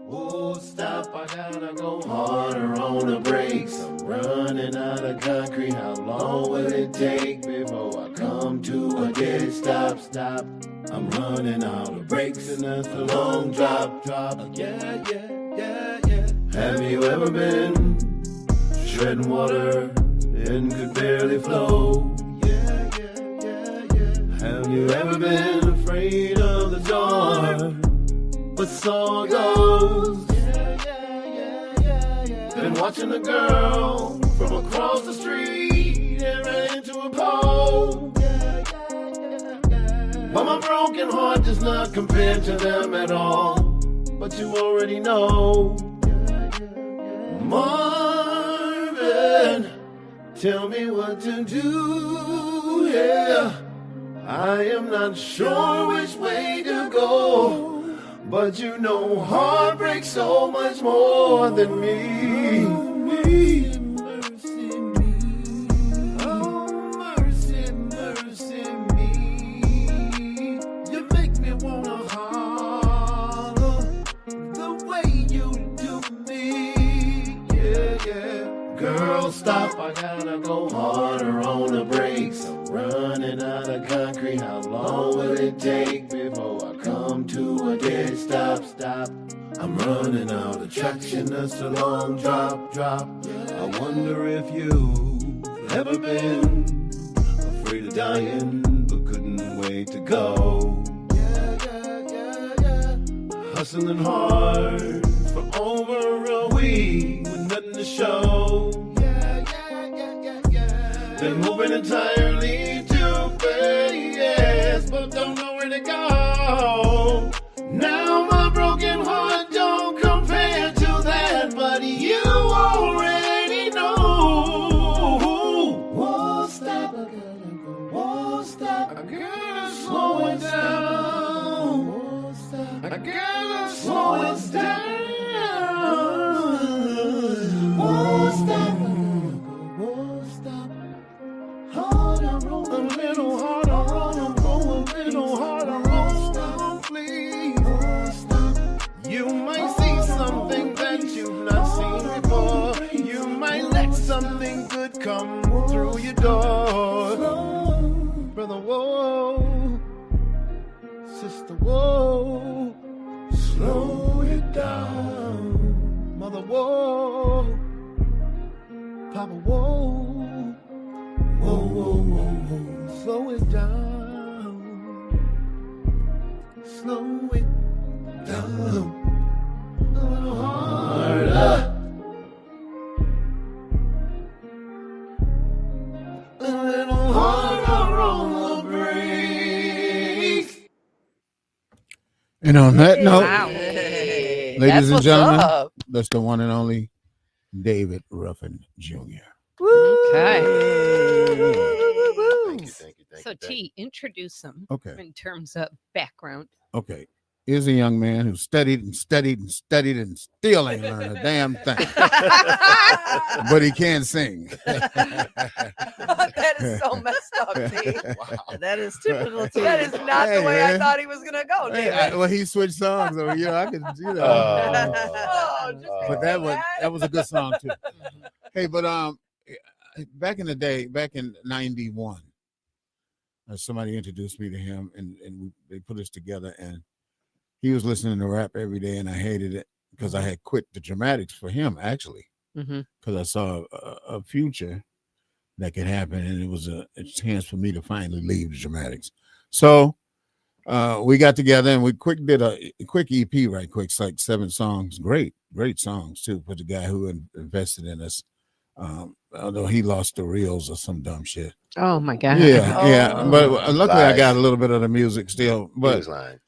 Oh, stop, I gotta go harder on the brakes. I'm running out of concrete. How long will it take before I come to a dead stop? Stop. I'm running out of brakes and that's a long drop. Yeah, yeah, yeah, yeah. Have you ever been treading water and could barely flow? Yeah, yeah, yeah, yeah. Have you ever been afraid of the dark? But so it goes. Been watching a girl from across the street and ran into a pole. But my broken heart does not compare to them at all. But you already know. Marvin, tell me what to do. Yeah. I am not sure which way to go, but you know heart breaks so much more than me. Mercy, mercy me. Oh, mercy, mercy me. You make me wanna holler the way you do me. Yeah, yeah. Girl, stop, I gotta go harder on the brakes. I'm running out of concrete. How long will it take before I come to a dead stop? I'm running out of traction, that's a long drop. I wonder if you've ever been afraid of dying, but couldn't wait to go. Hustling hard for over a week with nothing to show. Been moving entirely too fast, but don't know where to go. Now my broken heart don't compare to that, but you already know. Won't stop, I gotta go. Won't stop, I gotta slow it down. Won't stop, I gotta slow it down. Won't stop, won't stop. Harder on, a little harder on, go a little harder on, please. Won't stop. You might see something that you've not seen before. You might let something good come through your door. Brother, whoa. Sister, whoa. Slow it down. Mother, whoa. Papa, whoa. Whoa, whoa, whoa, whoa. Slow it down. Slow it down. A little harder. A little harder on the brakes. And on that note, Wow. Hey, ladies that's and what's gentlemen, up. that's the one and only David Ruffin Jr. Okay. Thank you, thank you, thank So you. thank you. T, introduce him Okay. in terms of background. Okay. Here's a young man who studied and studied and studied and still ain't learned a damn thing. But he can sing. That is so messed up, T. That is typical. That is not the Hey, way I man. thought he was gonna go, Hey, David. well, he switched songs, so I could, Oh, just but that was a good song too. Hey, but back in the day, back in '91, somebody introduced me to him, and they put us together, and he was listening to rap every day, and I hated it because I had quit the dramatics for him actually, because I saw a future that could happen, and it was a chance for me to finally leave the dramatics. So we got together and we did a quick EP right quick. It's like 7 songs. Great songs too. For the guy who invested in us. Although he lost the reels or some dumb shit. Oh my God. Yeah. But luckily I Lies. got a little bit of the music still. He But was lying.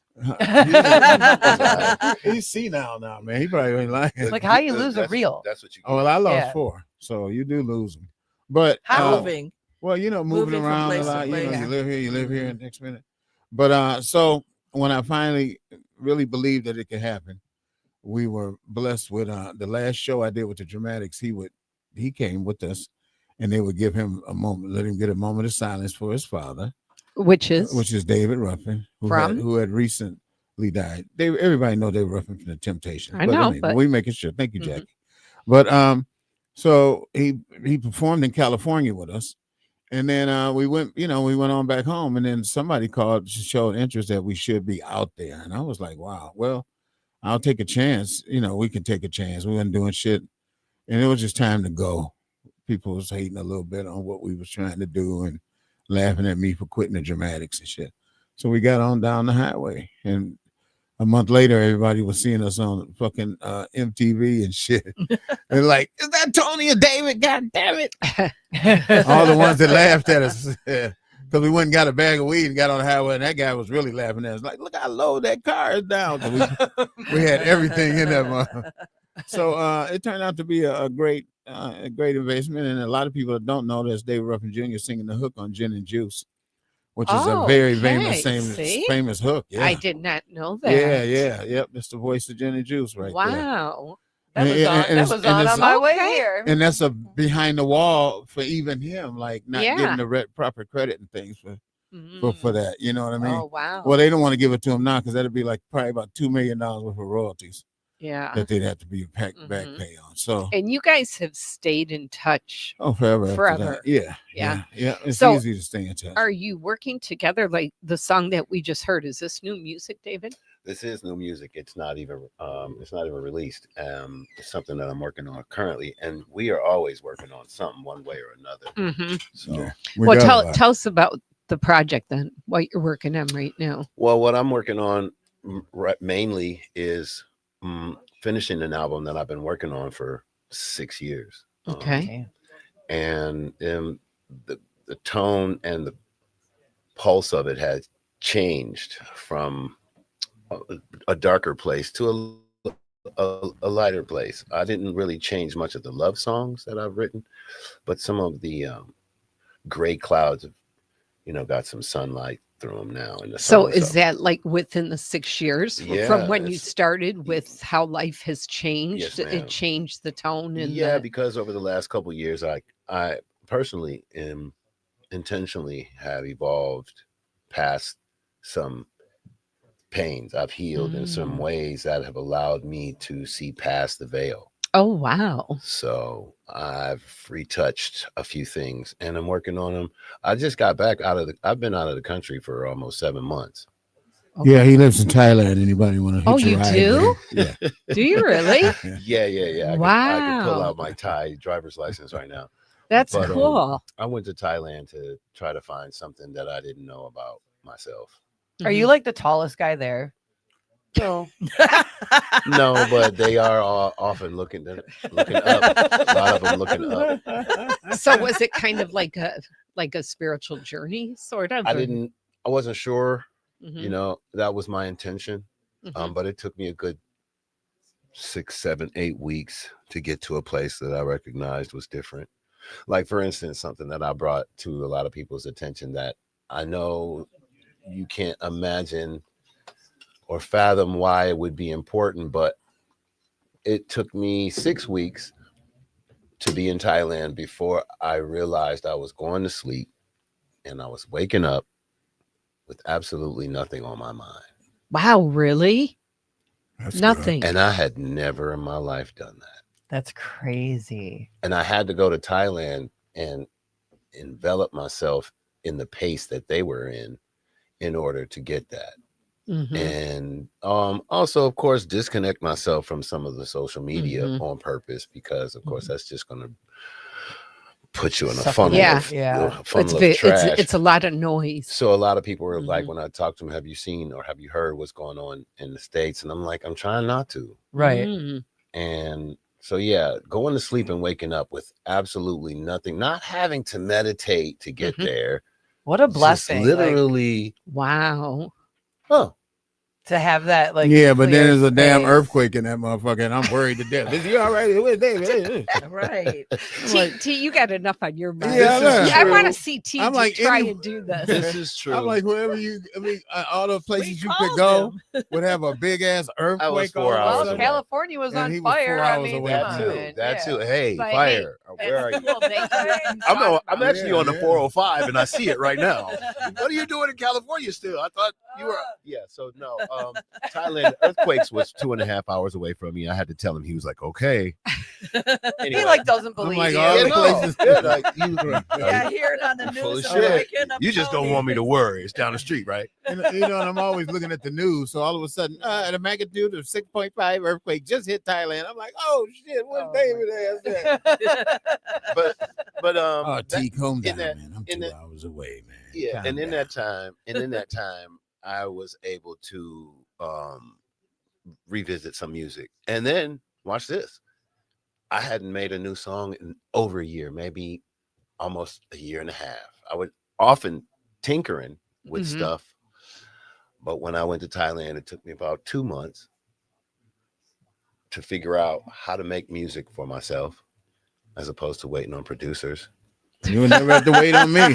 he's senile now, man. He probably ain't lying. Like, how you lose a That's- reel? That's what you Oh, well, I lost Yeah. 4. So you do lose them. But How? Moving. well, moving Moving from around a place to lot. place. You live here, and next minute. But so when I finally really believed that it could happen, we were blessed with the last show I did with the Dramatics. He came with us, and they would give him a moment, let him get a moment of silence for his father, Which is David Ruffin, who had recently died. Everybody know David Ruffin from the Temptations. I know, but we making sure. Thank you, Jackie. But so he performed in California with us. And then we went on back home, and then somebody called to show interest that we should be out there. And I was like, wow, well, I'll take a chance. We can take a chance. We weren't doing shit. And it was just time to go. People was hating a little bit on what we was trying to do and laughing at me for quitting the Dramatics and shit. So we got on down the highway. And a month later, everybody was seeing us on fucking MTV and shit. And like, is that Tony or David? God damn it. All the ones that laughed at us because we went and got a bag of weed and got on the highway, and that guy was really laughing at us. Like, look how low that car is down. So we had everything in there. So it turned out to be a great investment. And a lot of people that don't know that's David Ruffin Jr. singing the hook on Gin and Juice which is a very Okay, famous see? famous hook. Yeah. I did not know that. Yep. That's the voice of Jenny Juice right there. Wow. That was And- on. and That it's- was and on it's- my way Okay. here. And that's a behind the wall for even him, like not Yeah. getting the proper credit and things for Mm. that. You know what I mean? Oh, wow. Well, they don't want to give it to him now because that'd be like probably about $2 million worth of royalties Yeah. that they'd have to be back Mhm. pay on. So And you guys have stayed in touch. forever. After Forever. that. Yeah. Yeah. It's So, easy to stay in touch. Are you working together? Like the song that we just heard, is this new music, David? This is new music. It's not even released. It's something that I'm working on currently, and we are always working on something one way or another. Mm-hmm. So Yeah. We Well, got a lot. tell us about the project then, what you're working on right now. well, what I'm working on mainly is finishing an album that I've been working on for 6 years. Okay. And the tone and the pulse of it has changed from a darker place to a lighter place. I didn't really change much of the love songs that I've written, but some of the gray clouds have, got some sunlight through them now. In the So summer, is that like within the 6 years from when you Yes. started with how life has changed? Yes, It ma'am. changed the tone and because over the last couple of years, I personally intentionally have evolved past some pains. I've healed in some ways that have allowed me to see past the veil. Oh, wow. So I've retouched a few things and I'm working on them. I just got back I've been out of the country for almost 7 months. Yeah, he lives in Thailand. Anybody want to hit Oh, your you ride do? with him? Yeah. Do you really? Yeah. I could pull out my Thai driver's license right now. That's But, cool. I went to Thailand to try to find something that I didn't know about myself. Are you like the tallest guy there? No, no, but they are all often looking up. A lot of them looking up. So was it kind of like a spiritual journey, sort of? I wasn't sure. Mhm. That was my intention. Mhm. But it took me a good 6, 7, 8 weeks to get to a place that I recognized was different. Like, for instance, something that I brought to a lot of people's attention that I know you can't imagine or fathom why it would be important, but it took me 6 weeks to be in Thailand before I realized I was going to sleep and I was waking up with absolutely nothing on my mind. Wow, really? That's good. Nothing. And I had never in my life done that. That's crazy. And I had to go to Thailand and envelop myself in the pace that they were in order to get that. Mhm. And also, of course, disconnect myself from some of the social media Mhm. on purpose, because of course that's just going to put you in a Suck funnel it Yeah. of, Yeah. funnel of trash. It's a lot of noise. So a lot of people were like, Mhm. when I talk to them, have you seen or have you heard what's going on in the States? And I'm like, I'm trying not to. Right. Mm. And so, yeah, going to sleep and waking up with absolutely nothing, not having to meditate to get Mhm. there. What a Just blessing. like, literally, Wow. oh, to have that like Yeah, but then clear there's a damn space. earthquake in that motherfucker, and I'm worried to death. Is he all right? Where's David? Right. T, you got enough on your mind. Yeah, This is I want to true. see T I'm like, try any- and do this. This is true. I'm like, wherever all the places you could called go him. would have a big ass earthquake. 4 all of a hours Well, sudden. away. California was And on he was 4 fire. I hours mean, away come that from on, it. too. man. That Yeah. too. Hey, But fire. Where are you? Cool, Dave. I'm actually on the Yeah. 405 and I see it right now. What are you doing in California still? I thought you were. Yeah. So no. Thailand earthquakes was 2.5 hours away from me. I had to tell him. He was like, okay. He like doesn't I'm believe like, you. all Yeah, the no. places. Yeah, like, Yeah, I hear it on the You full news. of I'm shit. waking up You just don't Tony. want me to worry. It's down the street, right? And I'm always looking at the news. So all of a sudden, at a magnitude of 6.5 earthquake just hit Thailand. I'm like, oh shit, where's Oh, David ass at? But Oh, T, calm in down, that- man. I'm in 2 that- hours away, man. yeah, Calm and in down. that time, I was able to revisit some music. And then watch this. I hadn't made a new song in over a year, maybe almost a year and a half. I would often tinkering with Mhm. stuff. But when I went to Thailand, it took me about 2 months to figure out how to make music for myself, as opposed to waiting on producers. You would never have to wait on me.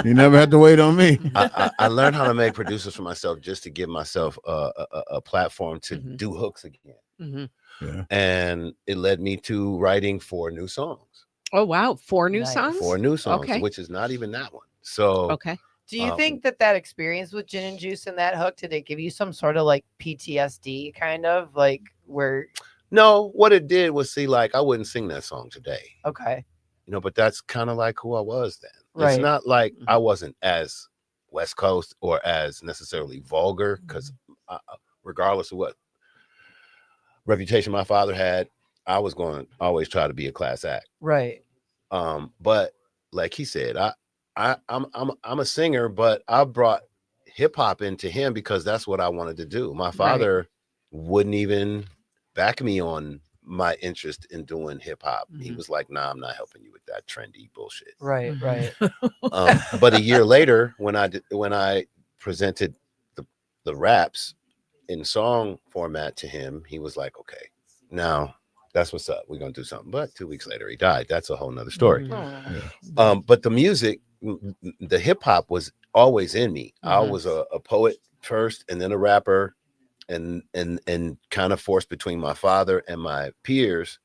You never have to wait on me. I learned how to make producers for myself just to give myself a platform to do hooks again. Mm-hmm. And it led me to writing 4 new songs. Oh, wow. 4 new Nice. songs? 4 new songs, Okay. which is not even that one. So Okay. Do you think that experience with Gin and Juice and that hook, did it give you some sort of like PTSD kind of like where? No, what it did was see, like, I wouldn't sing that song today. Okay. You know, but that's kind of like who I was then. Right. It's not like I wasn't as West Coast or as necessarily vulgar, because regardless of what reputation my father had, I was going to always try to be a class act. Right. But like he said, I'm a singer, but I brought hip hop into him because that's what I wanted to do. My father wouldn't even back me on my interest in doing hip hop. He was like, "Nah, I'm not helping you with that trendy bullshit." Right. Right. But a year later, when I presented the raps in song format to him, he was like, "Okay, now that's what's up. We're gonna do something." But 2 weeks later, he died. That's a whole nother story. But the music, the hip hop was always in me. I was a poet first, and then a rapper, and kind of forced between my father and my peers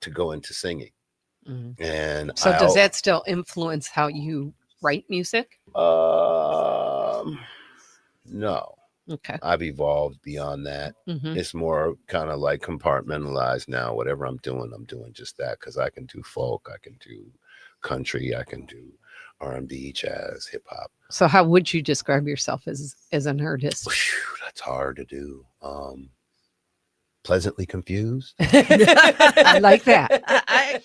to go into singing. And so does that still influence how you write music? No. Okay. I've evolved beyond that. It's more kind of like compartmentalized now. Whatever I'm doing just that, because I can do folk, I can do country, I can do R&B, jazz, hip hop. So how would you describe yourself as an artist? That's hard to do. Pleasantly confused. I like that.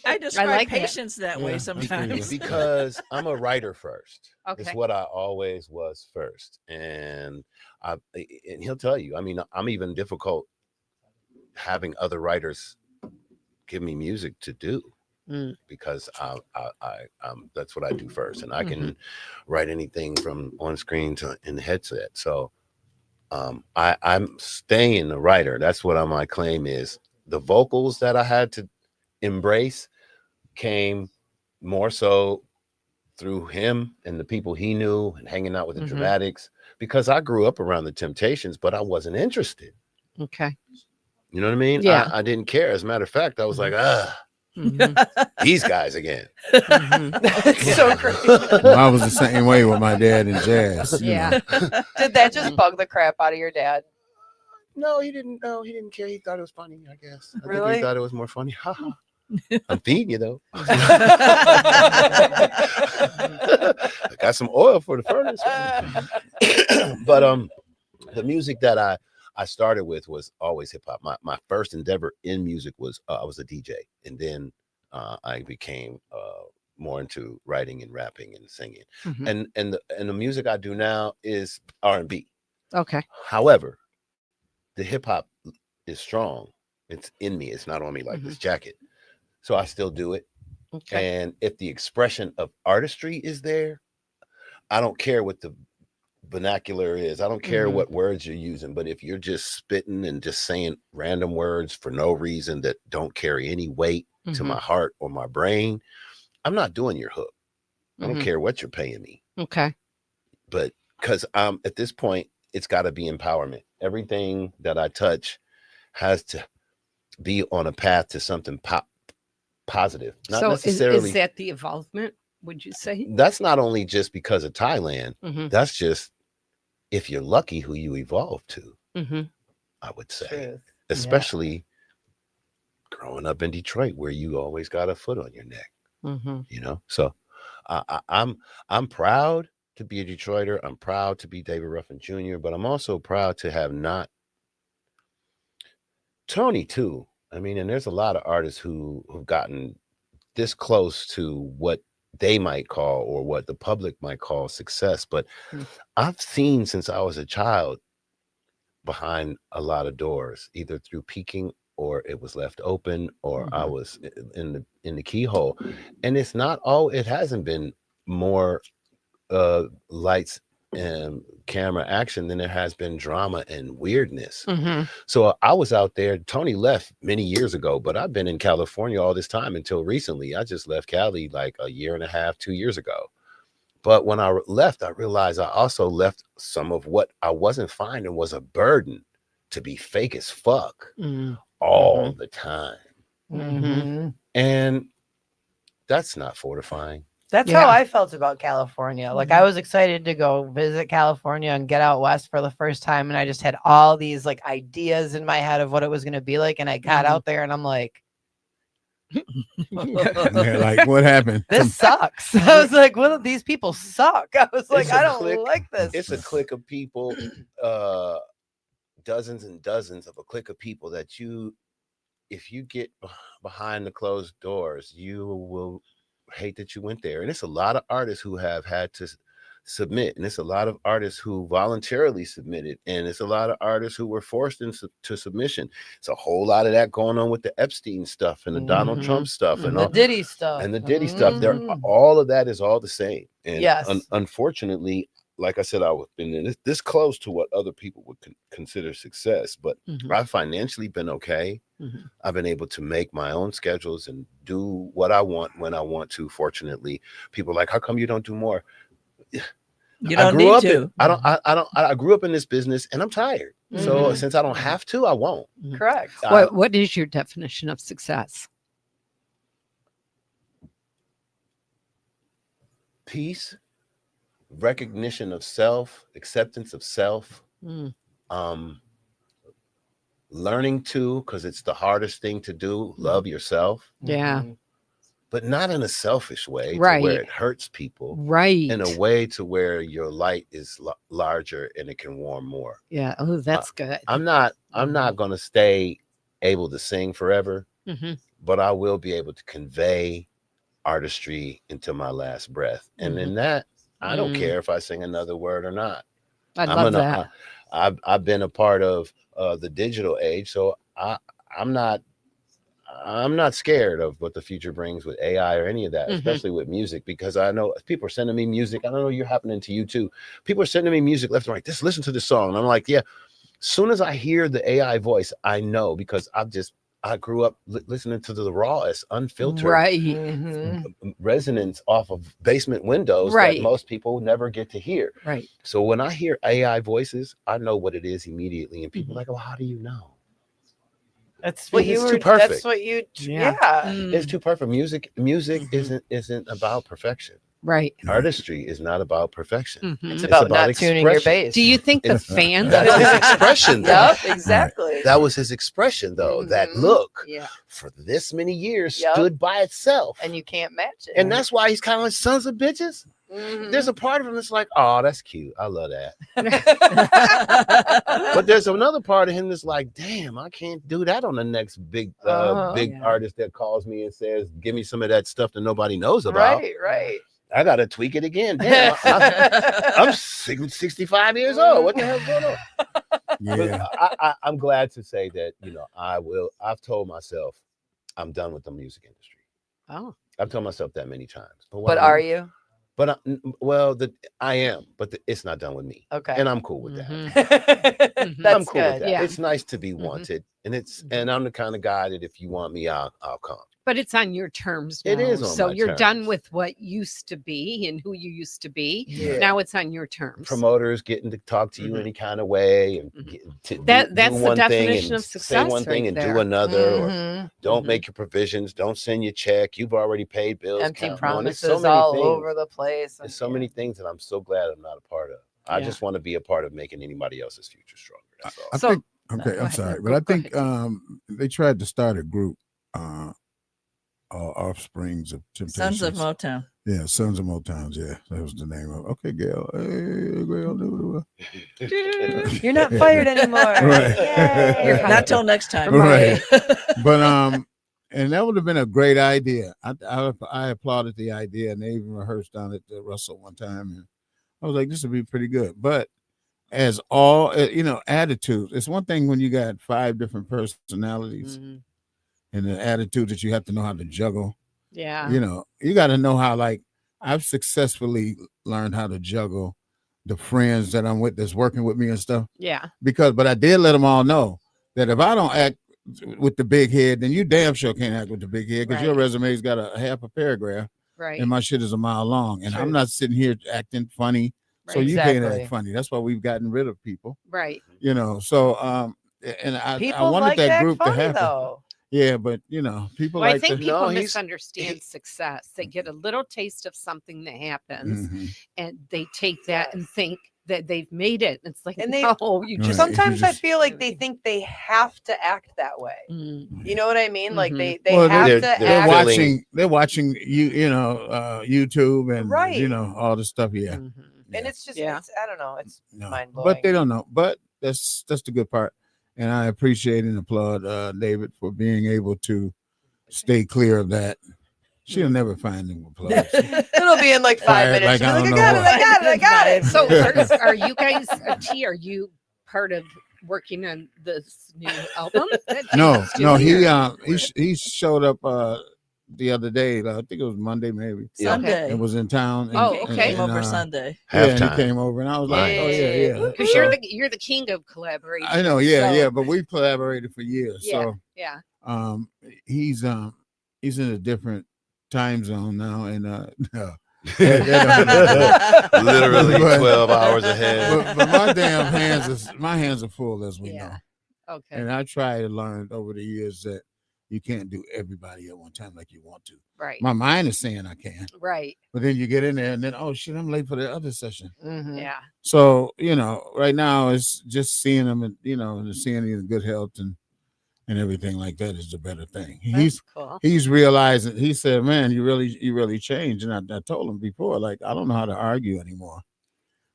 I describe like patience that way sometimes. Because I'm a writer first. Okay. It's what I always was first. And he'll tell you, I mean, I'm even difficult having other writers give me music to do. Because that's what I do first, and I can write anything from on screen to in the headset. So I'm staying a writer. That's what my claim is. The vocals that I had to embrace came more so through him and the people he knew and hanging out with the Dramatics, because I grew up around the Temptations, but I wasn't interested. Okay. You know what I mean? Yeah. I didn't care. As a matter of fact, I was like, these guys again. That's so crazy. Well, I was the same way with my dad in jazz. you Yeah. know. Did that just bug the crap out of your dad? No, he didn't. No, he didn't care. He thought it was funny, I guess. I think Really? he thought it was more funny. Haha. I'm feeding you though. I got some oil for the furnace. But the music that I started with was always hip hop. My first endeavor in music was I was a DJ, and then I became more into writing and rapping and singing. And the music I do now is R&B. Okay. However, the hip hop is strong. It's in me. It's not on me like this jacket. So I still do it. Okay. And if the expression of artistry is there, I don't care what the vernacular is. I don't care what words you're using, but if you're just spitting and just saying random words for no reason that don't carry any weight to my heart or my brain, I'm not doing your hook. I don't care what you're paying me. Okay. But because at this point, it's got to be empowerment. Everything that I touch has to be on a path to something positive. Not So necessarily. is that the involvement, would you say? That's not only just because of Thailand. That's just if you're lucky who you evolve to, I would say. Truth. Especially growing up in Detroit, where you always got a foot on your neck. You know, so I'm proud to be a Detroiter. I'm proud to be David Ruffin Jr., but I'm also proud to have not Tony too. I mean, and there's a lot of artists who've gotten this close to what they might call or what the public might call success. But I've seen since I was a child behind a lot of doors, either through peeking or it was left open or I was in the keyhole. And it's not all, it hasn't been more lights camera action than there has been drama and weirdness. Mm-hmm. So I was out there. Tony left many years ago, but I've been in California all this time until recently. I just left Cali like a year and a half, 2 years ago. But when I left, I realized I also left some of what I wasn't finding was a burden to be fake as fuck all the time. Mhm. And that's not fortifying. That's Yeah. how I felt about California. Like I was excited to go visit California and get out west for the first time, and I just had all these like ideas in my head of what it was going to be like, and I got out there and I'm like, Yeah, like what happened? this sucks. I was like, well, these people suck. I was like, It's a I don't clique. like this. It's a clique of people, dozens and dozens of a clique of people that if you get behind the closed doors, you will hate that you went there. And it's a lot of artists who have had to submit, and it's a lot of artists who voluntarily submitted, and it's a lot of artists who were forced into submission. It's a whole lot of that going on with the Epstein stuff and the Donald Trump stuff and the all, Diddy stuff. and the Diddy stuff. There, all of that is all the same. And Yes. Unfortunately, like I said, I've been this close to what other people would consider success, but I've financially been okay. I've been able to make my own schedules and do what I want when I want to. Fortunately, people are like, how come you don't do more? You don't need to. I grew up in this business and I'm tired. So since I don't have to, I won't. Correct. What is your definition of success? Peace, recognition of self, acceptance of self, learning to, because it's the hardest thing to do, love yourself. Yeah. But not in a selfish way, to Right. where it hurts people. Right. In a way to where your light is larger and it can warm more. Yeah. Oh, that's good. I'm not going to stay able to sing forever, but I will be able to convey artistry into my last breath. And in that, I don't care if I sing another word or not. I love that. I've been a part of the digital age, so I'm not scared of what the future brings with AI or any of that, especially with music, because I know people are sending me music. I don't know, you're happening to you too. People are sending me music left and right. Just listen to this song. And I'm like, yeah. As soon as I hear the AI voice, I know, because I grew up listening to the rawest, unfiltered resonance off of basement windows that most people never get to hear. Right. So when I hear AI voices, I know what it is immediately. And people are like, well, how do you know? That's what you were. Too perfect. That's what you. It's too perfect. Music isn't about perfection. Right. Artistry is not about perfection. It's about not tuning your bass. Do you think the fans? That's his expression. Yep, exactly. That was his expression, though. That look for this many years stood by itself, and you can't match it. And that's why he's kind of like sons of bitches. There's a part of him that's like, oh, that's cute. I love that. But there's another part of him that's like, damn, I can't do that on the next big artist that calls me and says, give me some of that stuff that nobody knows about. Right. I got to tweak it again. Damn, I'm 65 years old. What the hell's going on? Yeah. I'm glad to say that, I've told myself I'm done with the music industry. Oh. I've told myself that many times. But are you? But I am, but it's not done with me. Okay. And I'm cool with that. I'm cool with that. Yeah. It's nice to be wanted. And I'm the kind of guy that if you want me, I'll come. But it's on your terms now. It is on so my you're terms. done with what used to be and who you used to be. Yeah. Now it's on your terms. Promoters getting to talk to you any kind of way, and that's do the one thing definition and of success. say one thing right and there. do another, or don't make your provisions, don't send your check. You've already paid bills. Empty count on. promises There's so many all things. over the place. There's so many things that I'm so glad I'm not a part of. I just want to be a part of making anybody else's future stronger. That's all. I think, okay, I'm sorry, but I think they tried to start a group, offsprings of Temptations. Sons of Motown. Yeah, Sons of Motown. Yeah, that was the name of it. Okay, Gail. Hey, Gail. You're not fired anymore. Right. Not till next time. Right. But and that would have been a great idea. I applauded the idea, and they even rehearsed on it at Russell one time, and I was like, this would be pretty good. But as all attitudes, it's one thing when you got 5 different personalities and the attitude that you have to know how to juggle. Yeah. You got to know how, like, I've successfully learned how to juggle the friends that I'm with that's working with me and stuff. Yeah. But I did let them all know that if I don't act with the big head, then you damn sure can't act with the big head because your Right. resume's got a half a paragraph Right. and my shit is a mile long. And I'm True. not sitting here acting funny. So Right. you can't Exactly. act funny. That's why we've gotten rid of people, Right. you know. So and I People wanted like to that act group to funny, happen. though. Yeah, but you know, people Well, I like think to. people No, he's- misunderstand success. They get a little taste of something that happens Mhm. and they take that and think that they've made it. It's like, And they- no, you Right. just. Sometimes I just- feel like they think they have to act that way. Mm, You know what I mean? Like Mhm. they Well, have they're- to they're They're act. feeling- watching YouTube and Right. you know all the stuff. Yeah, mhm. And it's just, Yeah. I don't know. It's no. mind blowing. But they don't know. But that's the good part, and I appreciate and applaud David for being able to stay clear of that. She'll never find them applause. It'll be in like 5 Quiet, minutes. like, She'll I be don't like, I know got it, I got it, I got it. So are you guys, T, are you part of working on this new album? that No, David's no, doing, or- he showed up the other day. I think it was Monday, maybe. Yeah. Sunday. It was in town. Oh, He okay. came over Sunday. Yeah, and he Halftime. came over, and I was like, "Oh yeah, yeah." Because So- you're the king of collaboration. I know, yeah, so- yeah, but we've collaborated for years. Yeah. So Yeah. he's in a different time zone now, and Literally But- 12 hours ahead. but my hands are full, as we know. Yeah. Okay. And I try to learn over the years that you can't do everybody at one time like you want to. Right. My mind is saying I can, Right. but then you get in there and then, oh shit, I'm late for the other session. Mhm. Yeah. So, right now it's just seeing him and, and seeing him in good health and everything like that is the better thing. That's cool. He's realizing, he said, man, you really changed. And I told him before, like, I don't know how to argue anymore.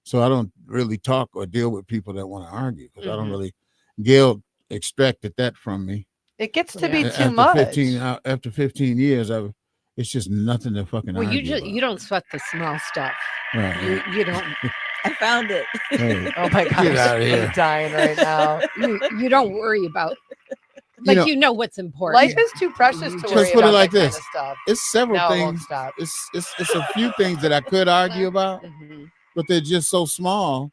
So I don't really talk or deal with people that want to argue because I don't Mhm. really, Gail expected that from me. It gets to be Yeah. too much. After 15 years, it's just nothing to fucking Well, argue about. you don't sweat the small stuff. Right. You don't I found it. Hey, Oh my god, Get outta here. I'm dying right now. you don't worry about You like know- what's important. Life is too precious to Just worry put it about like that kind this. of stuff. it's several No, it won't things. stop. It's a few things that I could argue about, Mhm. but they're just so small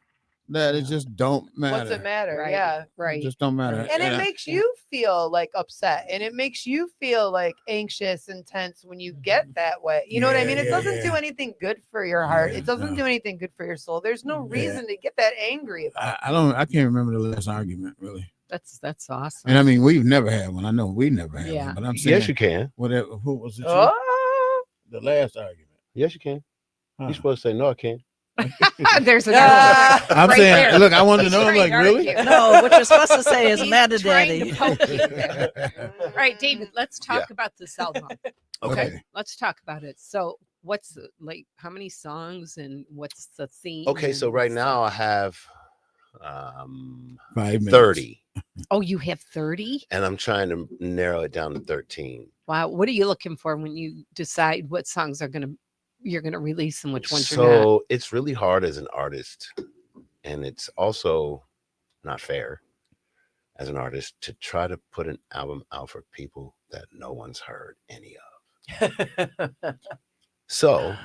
that it just don't matter. What's it matter? Right. Yeah. It Right. just don't matter. And it I- makes you feel like upset and it makes you feel like anxious and tense when you get that way. You know what I mean? It Yeah, doesn't yeah. do anything good for your heart. Yeah, It doesn't no. do anything good for your soul. There's no Yeah. reason to get that angry about I can't remember the last argument really. That's awesome. And I mean, we've never had one. I know we never had Yeah. one, but I'm saying, Yes, you can. whatever. Who was it? it. you? Oh, The last argument. Yes, you can. Huh. You're supposed to say, no, I can't. There's an Ah. argument I'm right saying, there. look, I want to He's know. I'm trying like, to really? argue. No, what you're supposed to say is He's mad at trying daddy. to poke you there. All right, David, let's talk about this album. Okay. Let's talk about it. So what's like how many songs and what's the theme? Okay, so and right stuff? now I have 5 minutes. 30, Oh, you have 30? and I'm trying to narrow it down to 13. Wow. What are you looking for when you decide what songs you're gonna release and which ones you're not? So it's really hard as an artist, and it's also not fair as an artist to try to put an album out for people that no one's heard any of. So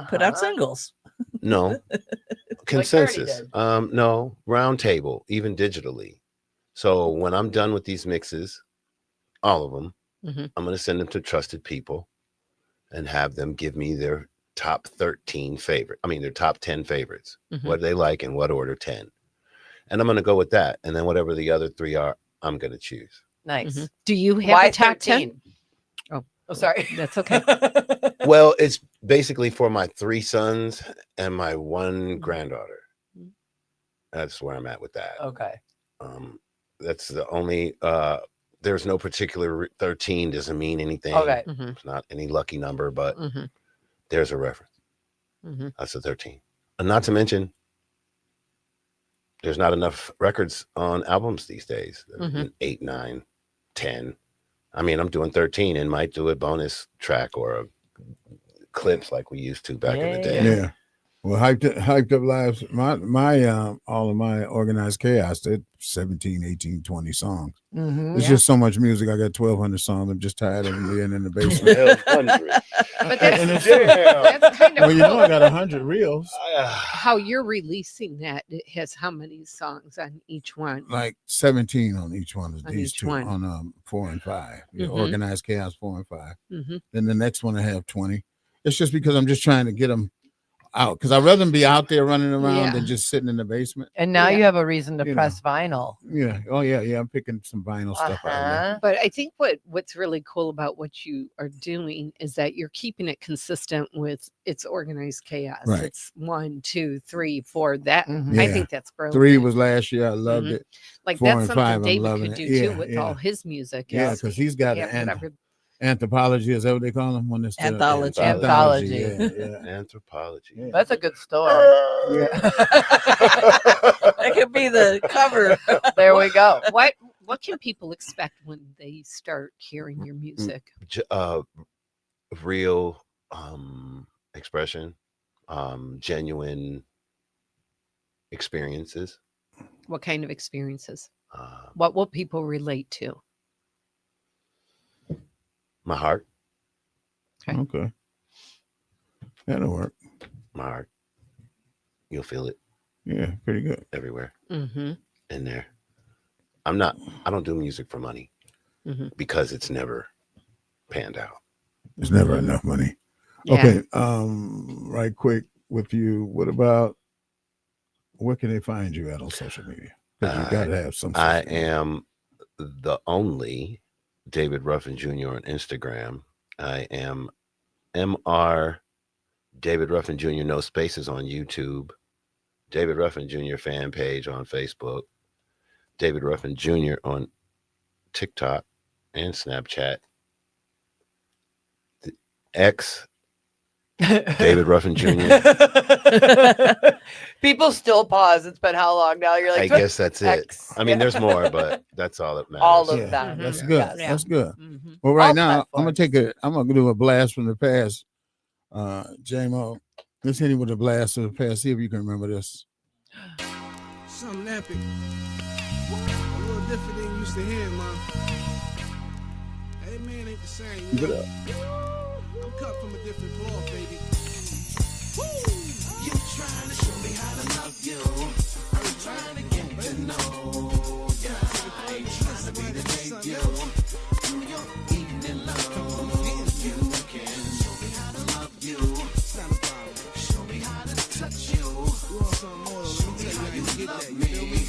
Put out singles. no Cardi consensus. did. No round table, even digitally. So when I'm done with these mixes, all of them, Mhm. I'm going to send them to trusted people and have them give me their top 13 favorite. I mean, their top 10 favorites, Mhm. what they like in what order 10. And I'm going to go with that. And then whatever the other 3 are, I'm going to choose. Nice. Mhm. Do you have Why a top 13? 10? Oh, sorry. That's okay. Well, it's basically for my 3 sons and my 1 granddaughter. Mhm. That's where I'm at with that. Okay. That's the only, there's no particular 13 doesn't mean anything. Okay. Mhm. It's not any lucky number, but Mhm. there's a reference. Mhm. That's a 13. And not to mention, there's not enough records on albums these days. Mhm. 8, 9, 10. I mean, I'm doing 13 and might do a bonus track or a clips like we used to back in the day. Yeah. Well, hyped up lives. My all of my organized chaos. They're 17, 18, 20 songs. Mhm. It's just so much music. I got 1,200 songs. I'm just tired of them being in the basement. 1,200. But And that's, it's- that's kind of well, you know, I cool. got 100 reels, How you're releasing that. It has how many songs on each one? like 17 on each one of On these each two, one. on 4 and 5. Yeah, Mhm. organized chaos 4 and 5. Mm-hmm. Then the next one I have 20. It's just because I'm just trying to get them out, because I'd rather them be out there running around than Yeah. just sitting in the basement. And now Yeah. you have a reason to You press vinyl. Yeah. Oh yeah. Yeah. I'm picking some vinyl stuff out of there. Uh-huh. But I think what's really cool about what you are doing is that you're keeping it consistent with its organized chaos. Right. It's 1, 2, 3, 4. That Mhm. I Yeah. think that's brilliant. 3 was last year. I loved Mhm. it. Like 4 that's and something 5, I'm David loving could it. do Yeah, too with yeah. all his music. Yeah, is because he's got have an whatever. anthropology. Is that what they call them? When it's the Anthology. Anthology. Yeah. Yeah. Anthropology. Yeah. That's a good story. Yeah. That could be the cover. There we go. What can people expect when they start hearing your music? Real expression, genuine experiences. What kind of experiences? Uh, What will people relate to? my heart, Okay. That'll work. my heart. You'll feel it Yeah. Pretty good. everywhere Mm-hmm. in there. I don't do music for money Mhm. because it's never panned out. There's never enough money. Yeah. Okay. Right quick with you. What about, where can they find you at on social media? Because you got to have some. I social media. am the only David Ruffin Jr. on Instagram. I am Mr. David Ruffin Jr. No spaces on YouTube. David Ruffin Jr. fan page on Facebook. David Ruffin Jr. on TikTok and Snapchat. The X David Ruffin Jr. People still pause. It's been how long now? You're I like, guess that's it. X. I mean, there's more, but that's all that matters. All of Yeah, that. That's Mhm. good. Yes. Yeah. That's good. Mm-hmm. Well, right All now I'm platforms. gonna do a blast from the past. J-Mo, let's hit him with a blast from the past. See if you can remember this. Something epic. A little different than you used to hear, man. Hey, man, ain't the same. Keep it up. I'm cut from a different cloth, baby. You trying to show me how to love you. I'm trying to get to know ya. I ain't trying to be the date you. Do your evening love. You can show me how to love you. Show me how to touch you. You want something more? Let me tell you how you get that. You feel me?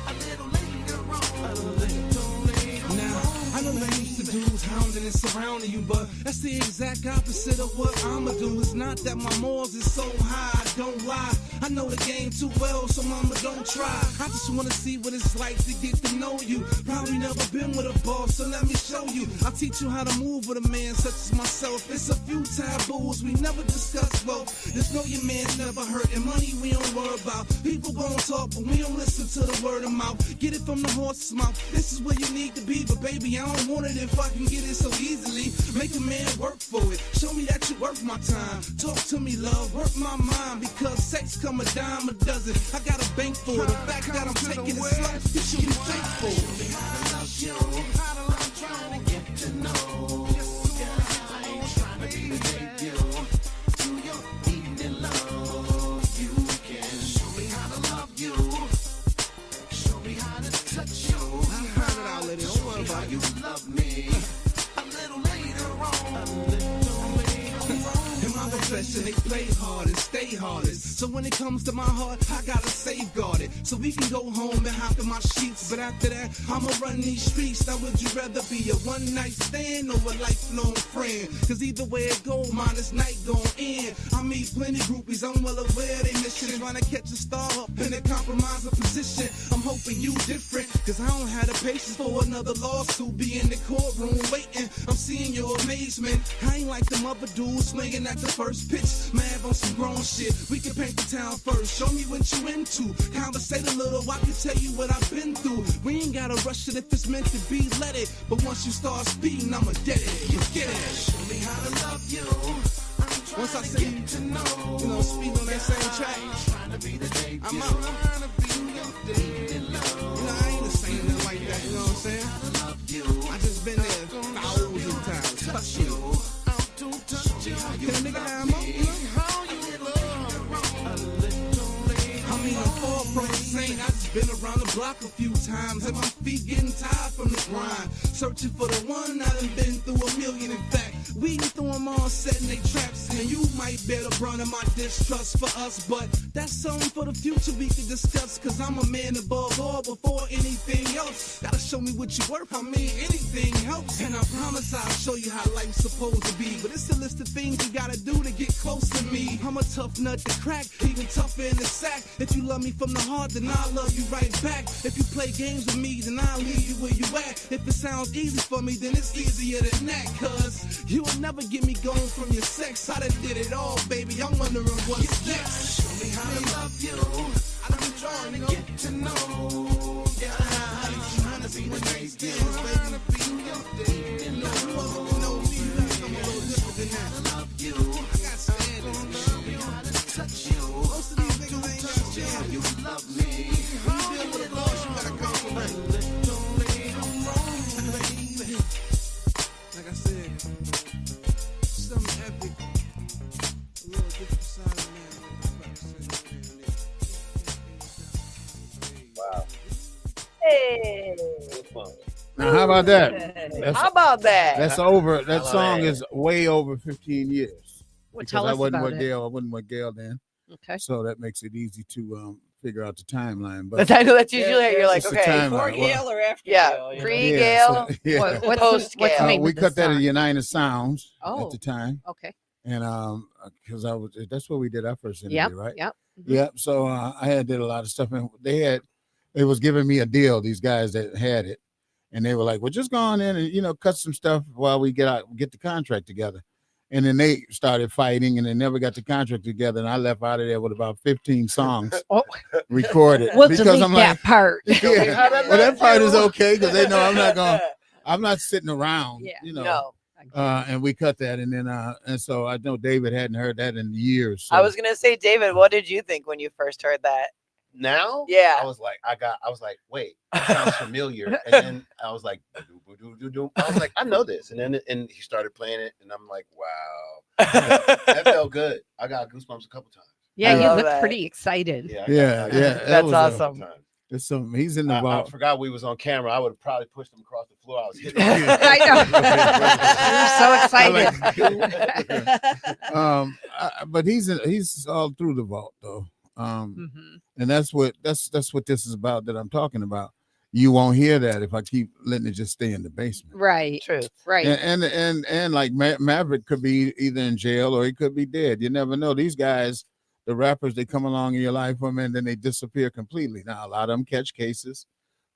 A little later on. Now, I know they used to dudes hounding and surrounding you, but that's the exact opposite of what I'ma do. It's not that my morals is so high, I don't lie. I know the game too well, so mama don't try. I just wanna see what it's like to get to know you. Probably never been with a boss, so let me show you. I'll teach you how to move with a man such as myself. It's a few taboos we never discuss. Well, just know your man's never hurt, and money we don't worry about. People gon' talk, but we don't listen to the word of mouth. Get it from the horse's mouth. This is where you need to be, but baby, I don't want it if I can get it so easily. Make a man work for it. Show me that you worth my time. Talk to me, love. Work my mind, because sex come a dime a dozen. I got a bank for it. The fact that I'm taking it slow, you should be thankful. I'll let it. Don't worry about it. In my profession, they play hard and stay hardest. So when it comes to my heart, I gotta safeguard it. So we can go home and hop in my sheets. But after that, I'ma run these streets. Now would you rather be a one-night stand or a lifelong friend? Cause either way it go, mine this night gon' end. I meet plenty groupies, I'm well aware they mission. Trying to catch a star up in a compromising position. I'm hoping you different, cause I don't have the patience for another lawsuit. Be in the courtroom waiting, I'm seeing your amazement. I ain't like them other dudes swinging at the first pitch. Mad on some grown shit, we can paint the town first. Show me what you into, conversate a little, I can tell you what I've been through. We ain't gotta rush it if it's meant to be, let it. But once you start speeding, I'ma get it, you get it. Show me how to love you. Once Once I say, you know, speak on that same track, I'm out. You know, I ain't the same nothing like that, you know what I'm saying? I just been there 1,000 times. Touch you. Can a nigga have more? I mean, I'm all pro insane. I just been around the block a few times, and my feet getting tired from the grind. Searching for the one, I done been through a million. In fact, we can throw them all setting they traps, and you might bear the brunt of my distrust for us, but that's something for the future we can discuss, cause I'm a man above all before anything else. Gotta show me what you worth, I mean anything helps, and I promise I'll show you how life's supposed to be, but it's a list of things you gotta do to get close to me. I'm a tough nut to crack, even tougher in the sack. If you love me from the heart, then I'll love you right back. If you play games with me, then I'll leave you where you at. If it sounds easy for me, then it's easier than that, cause you will never get me going from your sex. I done did it all, baby, I'm wondering what's next. Show me how to love you, I done been trying to get to know. Yeah, I'm trying to see the next day, baby, to be your day. You know, you already know me, you gotta come a little different than that. I love you, I got standards, show me how to touch you. Most of these niggas ain't got standards. You love me, when you deal with a loss, you gotta come from me. Like I said, something epic, a little different side of man. Wow. Hey. Now, how about that? How about that? That's over. That song is way over 15 years. Well, Because tell I us wasn't about with it. Gail. I wasn't with Gail then. Okay. So that makes it easy to figure out the timeline. But I know that's usually Yeah, you're like, it's the okay, timeline. Before Well, Gail or after yeah, Gail? You know? pre-Gail, yeah. post what's the Gail. name We of the cut that at song? United Sounds Oh. at the time, Okay. and because that's where we did our first interview, Yep. right? Yep. Mhm. Yep. So I did a lot of stuff, and they was giving me a deal. These guys that had it, and they were like, "Well, just go on in and cut some stuff while we get the contract together." And then they started fighting, and they never got the contract together. And I left out of there with about 15 songs Oh, recorded we'll because delete I'm that like, part. yeah. Well, that part is okay because they know I'm not sitting around, Yeah. No, and we cut that, and then and so I know David hadn't heard that in years. So. I was gonna say, David, what did you think when you first heard that? Now, Yeah. I was like, wait, that sounds familiar. And then I was like, I was like, I know this. And he started playing it, and I'm like, wow, that felt good. I got goosebumps a couple times. Yeah, I you love look that. pretty excited. Yeah. That That's was awesome. It's something. He's in the I vault. forgot we was on camera. I would have probably pushed him across the floor. I was hitting. I know. You're so excited. But he's all through the vault though. Mhm. And that's what this is about that I'm talking about. You won't hear that if I keep letting it just stay in the basement. Right. Truth. Right. And like Maverick could be either in jail or he could be dead. You never know. These guys, the rappers, they come along in your life for and then they disappear completely. Now a lot of them catch cases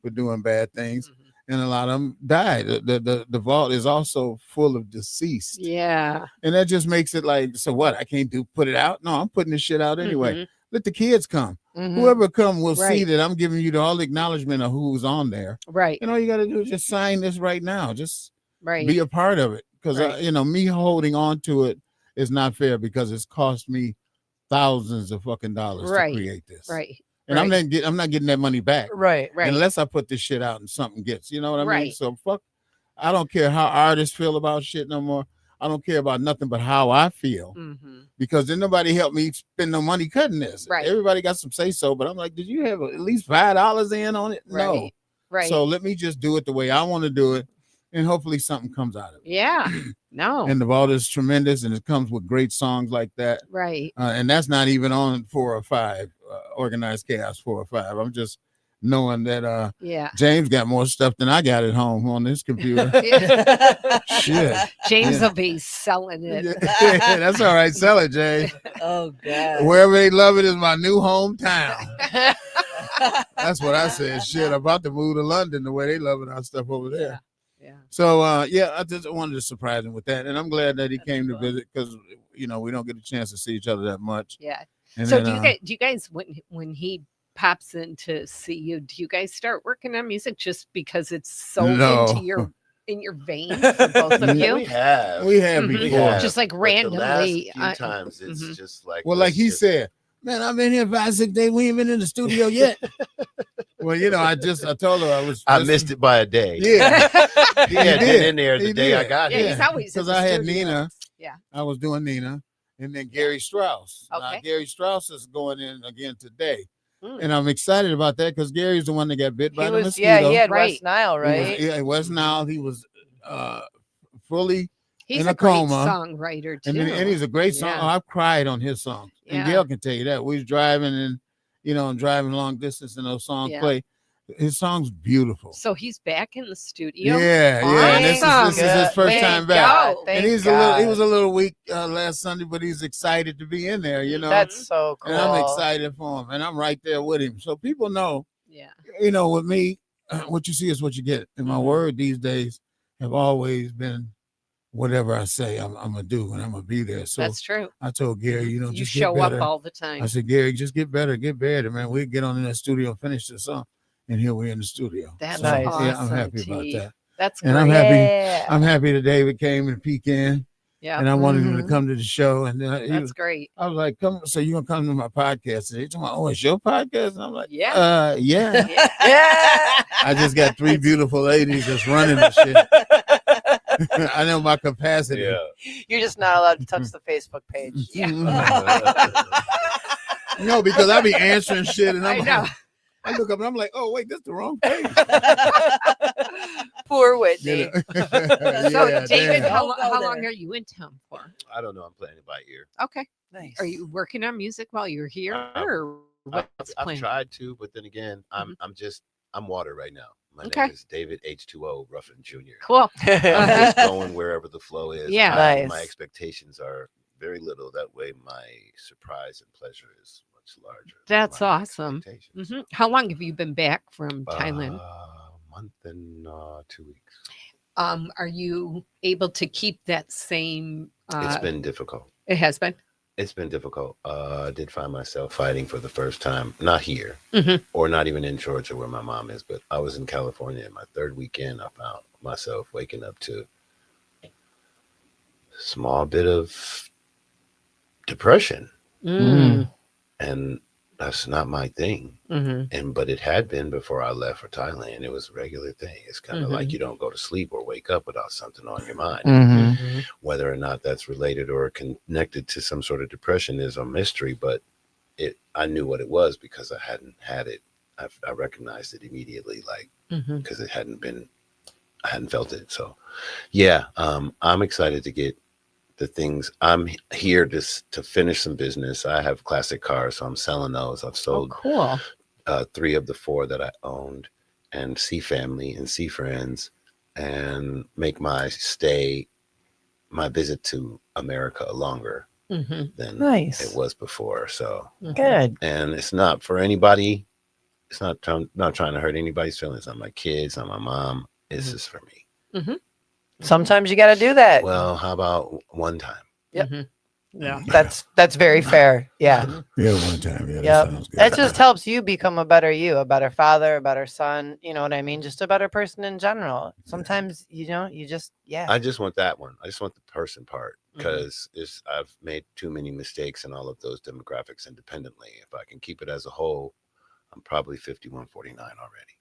for doing bad things, and a lot of them die. The vault is also full of deceased. Yeah. And that just makes it like, so what? I can't put it out? No, I'm putting this shit out anyway. Mhm. Let the kids come. Mhm. Whoever come will see Right. that I'm giving you all the acknowledgement of who's on there. Right. And all you got to do is just sign this right now. Just Right. be a part of it. Because, Right. me holding on to it is not fair because it's cost me thousands of fucking dollars Right. to create this. Right. And I'm not getting that money back. Right. Right. Unless I put this shit out and something gets, you know what I mean? Right. So I don't care how artists feel about shit no more. I don't care about nothing but how I feel. Mm-hmm. Because then nobody helped me spend no money cutting this. Right. Everybody got some say so, but I'm like, did you have at least $5 in on it? No. Right. Right. So let me just do it the way I want to do it, and hopefully something comes out of it. Yeah. No. And the vault is tremendous, and it comes with great songs like that. Right. And that's not even on 4 or 5, Organized Chaos 4 or 5. I'm just knowing that Yeah. James got more stuff than I got at home on this computer. Shit. James Yeah. will be selling it. Yeah, that's all right. Sell it, Jay. Oh God. Wherever they love it is my new hometown. That's what I said. Shit, I'm about to move to London the way they loving our stuff over there. Yeah. So I just wanted to surprise him with that, and I'm glad that he came to visit because we don't get a chance to see each other that much. Yeah. And So then, do you guys when he pops in to see you, do you guys start working on music just because it's so No. into your in your veins for both of you? We have. We have Mhm. before. We have. Just like But randomly, The last few I- times, it's Mhm. just like. Well, like let's he just- said, man, I've been here 5-6 days. We ain't been in the studio yet. Well, I told her I was. I missed it by a day. Yeah. He had did. been in there the He day I did. got Yeah, here. he's always in Because the I had studio. Nina. Yeah. I was doing Nina. And then Gary Strauss. Now, Okay. Gary Strauss is going in again today. Mm. And I'm excited about that because Gary's the one that got bit by He the was, mosquito. yeah, he had Right. West Nile, He was- right? yeah, West Nile. He was fully He's in a a great coma. songwriter too. and he's a great song. Yeah. Oh, I've cried on his songs. And Yeah. Gail can tell you that. We was driving and and driving long distance and those songs Yeah. play. His song's beautiful. So he's back in the studio. Yeah. And this is Awesome. his first Thank time back. God, And thank And he God. was a little weak last Sunday, but he's excited to be in there, That's so cool. and I'm excited for him. And I'm right there with him. So people know, Yeah. with me, what you see is what you get. And my word these days have always been whatever I say, I'm gonna do, and I'm gonna be there. So That's true. I told Gary, You just show get better. up all the time. I said, Gary, just get better, man. We get on in that studio and finish the song, and here we're in the studio. That's So, nice. awesome. Yeah, I'm happy about T. that, That's and great. I'm happy. Yeah. I'm happy that David came and peeked in, Yeah. and I wanted him to Mhm. come to the show, and That's great. I was like, "Come, so you gonna come to my podcast?" And he told me, "Oh, it's your podcast?" And I'm like, Yeah. yeah." Yeah. I just got 3 beautiful ladies that's running the shit. I know my capacity. Yeah. You're just not allowed to touch the Facebook page. No, because I be answering shit, and I know. I look up and I'm like, "Oh, wait, that's the wrong page." Poor Whitney. You know? So, Yeah, David, damn. how Don't go long there. are you in town for? I don't know. I'm playing it by ear. Okay. Nice. Are you working on music while you're here, I've- or what's I've planned? tried to, but then again, I'm water right now. My Okay. name is David H2O Ruffin Jr. Cool. I'm just going wherever the flow is. Yeah. Nice. My expectations are very little. That way, my surprise and pleasure is much larger. than That's my awesome. expectations. Mhm. How long have you been back from Thailand? Month and 2 weeks. Are you able to keep that same? It's been difficult. It has been. It's been difficult. I did find myself fighting for the first time, not here Mhm. or not even in Georgia where my mom is, but I was in California. My 3rd weekend, I found myself waking up to a small bit of depression, Mm. and that's not my thing. Mhm. But it had been before I left for Thailand. It was a regular thing. It's kind of like you don't go to sleep or wake up without something on your mind. Mm-hmm. Whether or not that's related or connected to some sort of depression is a mystery, but I knew what it was because I hadn't had it. I recognized it immediately, like, Mhm. because I hadn't felt it. So yeah, I'm excited to get the things. I'm here to finish some business. I have classic cars, so I'm selling those. I've Oh, sold cool. 3 of the 4 that I owned, and see family and see friends, and make my visit to America longer Hmm. than Nice. it was before. So, Good. and it's not for anybody. It's not trying to hurt anybody's feelings. Not my kids, not my mom. It's just for me. Sometimes you got to do that. Well, how about one time? Yep. Mhm. Yeah. That's very fair. Yeah. Yeah, one time. Yeah, that Yep. sounds good. That just helps you become a better you, a better father, a better son. You know what I mean? Just a better person in general. Sometimes, you just, yeah. I just want that one. I just want the person part Mhm. because I've made too many mistakes in all of those demographics independently. If I can keep it as a whole, I'm probably 5149 already.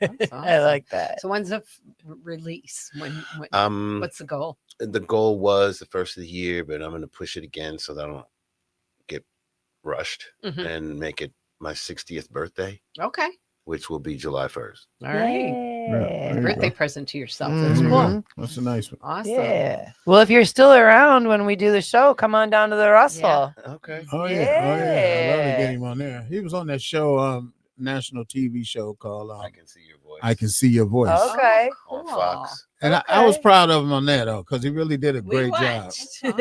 That's I awesome. like that. So when's the release? When Um, what's the goal? the goal was the first of the year, but I'm going to push it again so that I don't get rushed Mhm. and make it my 60th birthday, Okay. which will be July 1st. All right. There you Birthday go. present to yourself. That's Mhm. cool. That's a nice one. Awesome. Yeah. Well, if you're still around when we do the show, come on down to the Russell. Okay. Oh yeah. I'd love to Yeah. get him on there. He was on that show, national TV show called I can see your voice. I Can See Your Voice. Okay. Oh, on cool. Fox. And I was proud of him on that, though, because he really did a great job. Awesome.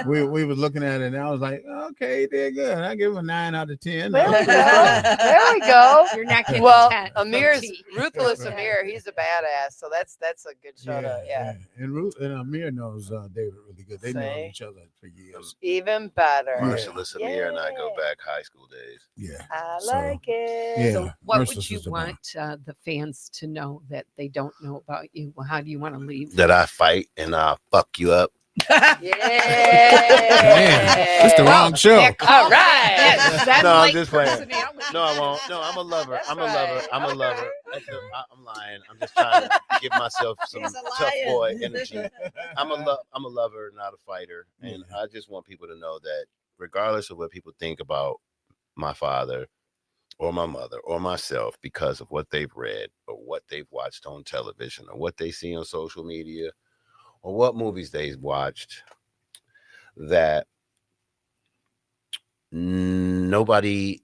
We was looking at it, and I was like, okay, he did good. I give him a 9 out of 10. There we go. There we go. You're not getting Well, 10. Amir's T. ruthless. Amir, he's a badass. So that's a good show to And Amir knows David really good. They know See? each other for years. even better. Marcellus Amir and I go back high school days. Yeah. I So, like it. Yeah. So what would Merciless you is the bomb. want the fans to know that they don't know about you? Well, how do you want to leave? That I fight and I fuck you up. Yeah. It's the wrong show. All right. That's No, I'm like just playing. personality. No, I won't. No, I'm a lover. That's I'm a lover. right. I'm a Okay. lover. I'm lying. I'm just trying to give myself some He's a tough lion. boy energy. I'm a lover, not a fighter, and I just want people to know that regardless of what people think about my father or my mother or myself, because of what they've read or what they've watched on television or what they see on social media or what movies they've watched, that nobody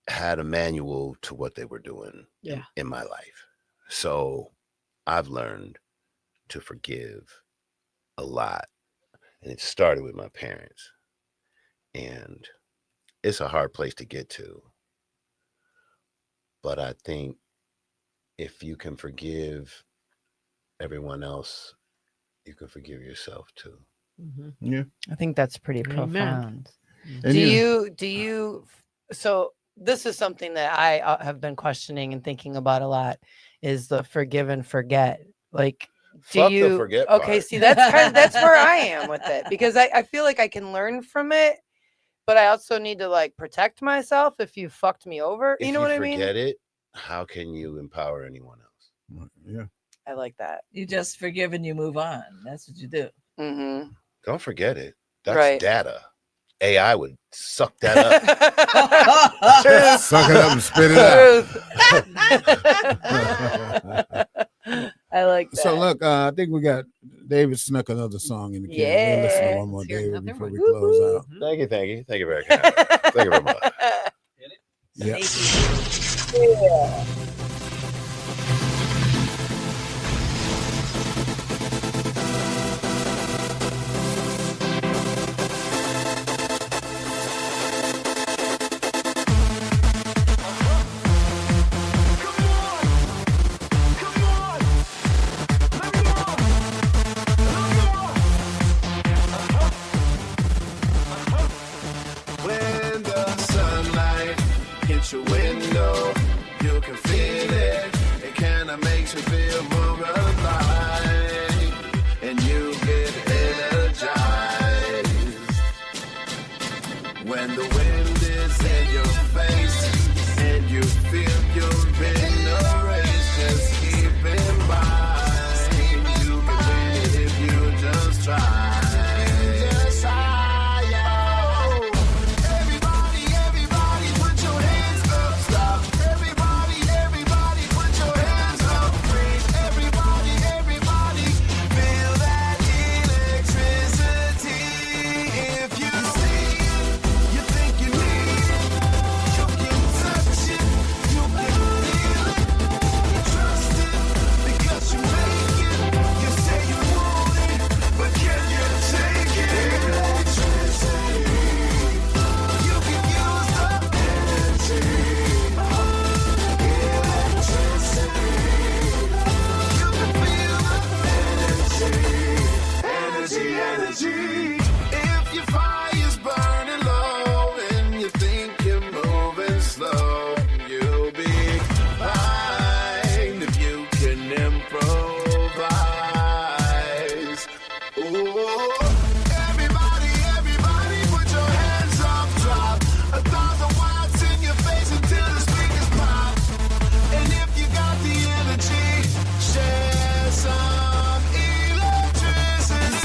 had a manual to what they were doing in my life. So I've learned to forgive a lot. And it started with my parents. And it's a hard place to get to. But I think if you can forgive everyone else, you can forgive yourself too. Mm-hmm. Yeah. I think that's pretty Amen. profound. And Do you so this is something that I have been questioning and thinking about a lot, is the forgive and forget. Like, do Fuck the you forget okay, part. see, that's where I am with it, because I feel like I can learn from it, but I also need to like protect myself if you fucked me over. If You know what I mean? forget it, how can you empower anyone else? Yeah. I like that. You just forgive and you move on. That's what you do. Mm-hmm. Don't forget it. That's Right. data. AI would suck that up. Truth. Suck it up and spit it out. Truth. I like that. So look, I think we got David snuck another song in the can. We'll listen to one more, Let's hear David, another before one. we close out. Thank you. Thank you very much. Thank you very much. Yeah. When the sunlight hits your window, you can feel it. It kinda makes you feel more alive, and you get energized. When the wind is in your face, and you feel you're in a race, just keep in mind, you can win it if you just try. If your fire's burning low and you think you're moving slow, you'll be fine if you can improvise. Ooh, everybody, put your hands up, drop 1,000 watts in your face until the speakers pop. And if you got the energy, share some electricity.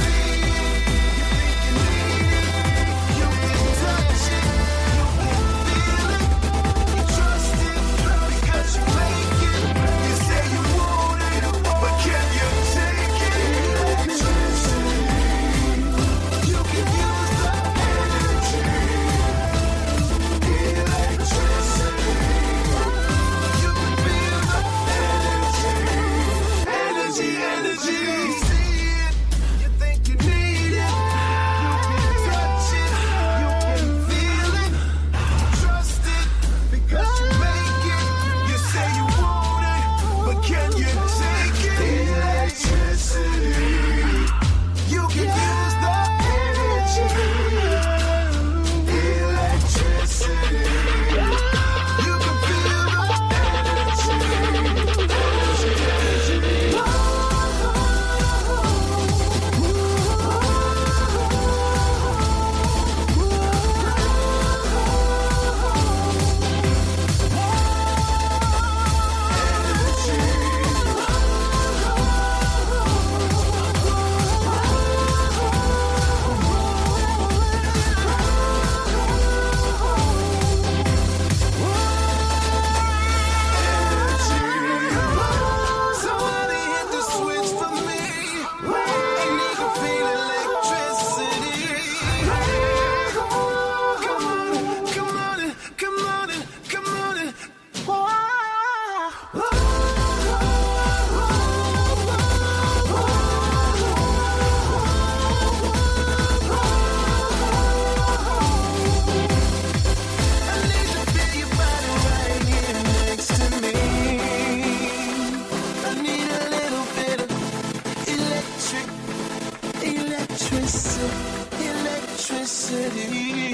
electricity.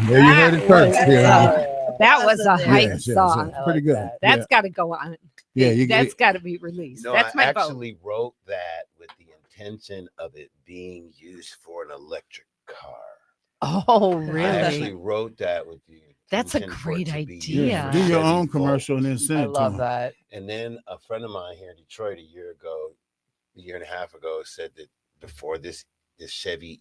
There you heard it first. That was a hype Yeah, song. pretty good. That's got to go on. Yeah, that's got to be released. No, That's I my actually wrote that with the intention of it being used for an electric car. Oh, I really? actually wrote that with you. That's a great idea. Do your own commercial and then send it I to love them. that. And then a friend of mine here in Detroit a year and a half ago, said that before this Chevy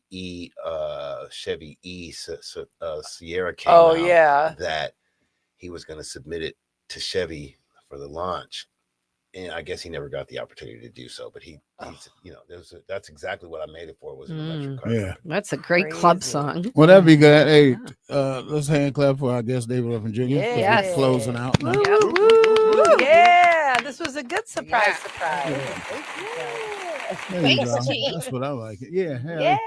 Sierra came Oh, out, yeah. that he was going to submit it to Chevy for the launch. And I guess he never got the opportunity to do so, but he's that's exactly what I made it for, was an electric car. Yeah. That's a great club song. Well, that'd be good. Hey, let's hand clap for our guest, David Ruffin Jr. Yeah. We're closing out now. Woo, woo, woo. Yeah, this was a good surprise. There you Thanks, go. G. That's what I like. Yeah. Yeah.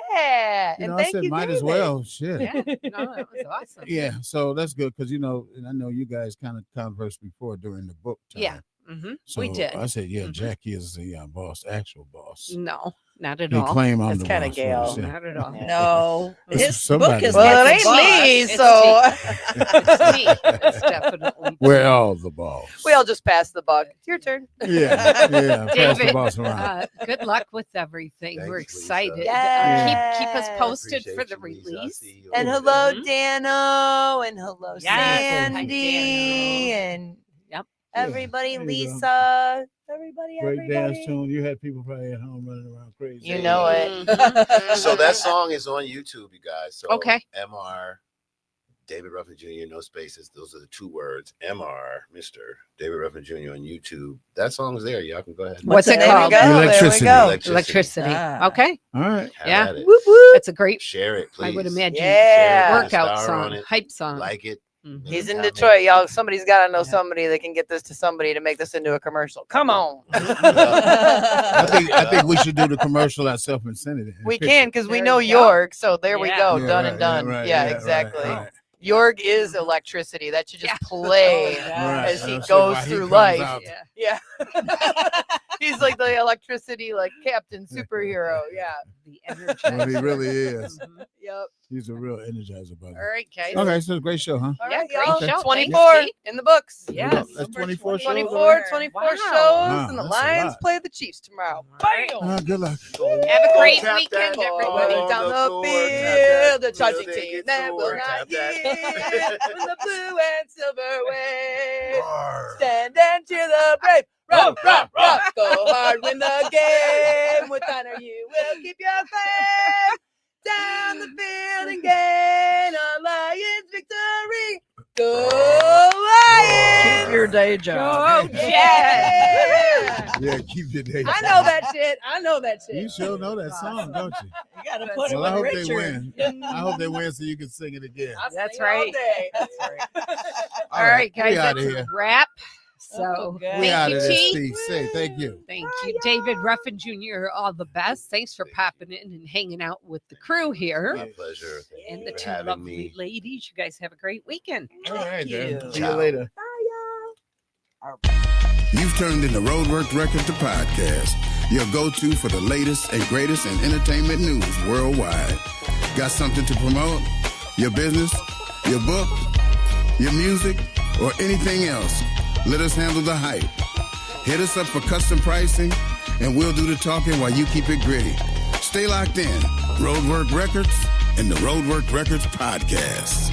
You And know, I thank said you, might as David. well. Shit. Yeah, no, that was awesome. Yeah, so that's good because and I know you guys kind of conversed before during the book time. Yeah, So we did. I said, Jackie is the boss, actual boss. No, not at They all. claim I'm That's the kinda boss. Gail. first, yeah. Not at all. No, It's his somebody. book is Well, not it the ain't boss. me, It's so It's T. It's definitely We're all the boss. we all just passed the buck. It's your turn. Yeah, pass the David, boss around. good luck with everything. We're Thanks, Lisa. excited. Yes. Keep us posted for Appreciate the you, Lisa. I'll release. see you And later. hello, Mhm. Dano, and hello, Yes. Hi, Sandy, Dano. and Yep. everybody, There you go. Lisa, everybody, Great dance everybody. tune. You had people probably at home running around crazy. You know it. Mhm. So that song is on YouTube, you guys. So Okay. MR David Ruffin Jr., no spaces. Those are the two words. MR, Mr. David Ruffin Jr. on YouTube. That song is there. Y'all can go ahead. and What's it There we called? go. There we Electricity. go. Electricity. Ah. Okay. All right. Have Yeah. at it. Whoop, whoop. That's a great, Share it, please. I would imagine, Yeah. Share it, put a workout star on song, it, hype song. like it. Mhm. He's in Tell me. Detroit, y'all. Somebody's got to know somebody that can get this to somebody to make this into a commercial. Come on. I think we should do the commercial ourselves and send it. in. We Picture. can because we There know you go. York. So there we Yeah. go. Yeah, Done right, and done. right, Yeah, right, exactly. right. York is electricity. That should just play Right. as he I'll say goes why he through comes life. out. Yeah. Yeah. He's like the electricity, like captain superhero. Yeah. The Well, he energizer. really is. Mhm. Yep. He's a real energizer bunny. All right, guys. Okay, so it's a great show, huh? All Yeah, right, great y'all. show. 24 Thanks, T. in the books. Yes. That's 24 shows. 24 Wow. shows, Wow, and the that's a Lions lot. play the Chiefs tomorrow. right. Bam! Good luck. Have a great Tap weekend, that everybody. on Down the floor, field, tap that. the charging Will they team get that will sore? not Tap that. yield. When the blue and silver wave, Roar. stand and cheer the brave. Rock, rock, rock. Go hard, win the game. With honor, you will keep your fame. Down the field and gain a Lions victory. Go Lions! Keep your day job. Go Jets! Yeah, keep your day. I know that shit. I know that You shit. sure know that song, don't you? You gotta put it Well, I with hope they Richard. win. I hope they win so you can sing it again. I That's sing all right. day. That's right. All right, guys, we outta that's here. a wrap. So Oh, good. We thank out you, of this, T. Steve. Say thank you. Thank you, David Ruffin Jr. All the best. Thanks for popping in and hanging out with the crew here. My pleasure. Thank And you the for two having lovely me. ladies. You guys have a great weekend. All right, then. you. See you Ciao. later. You've turned in the Roadwork Records, the podcast, your go-to for the latest and greatest in entertainment news worldwide. Got something to promote? Your business? Your book? Your music? Or anything else? Let us handle the hype. Hit us up for custom pricing, and we'll do the talking while you keep it gritty. Stay locked in. Roadwork Records and the Roadwork Records podcast.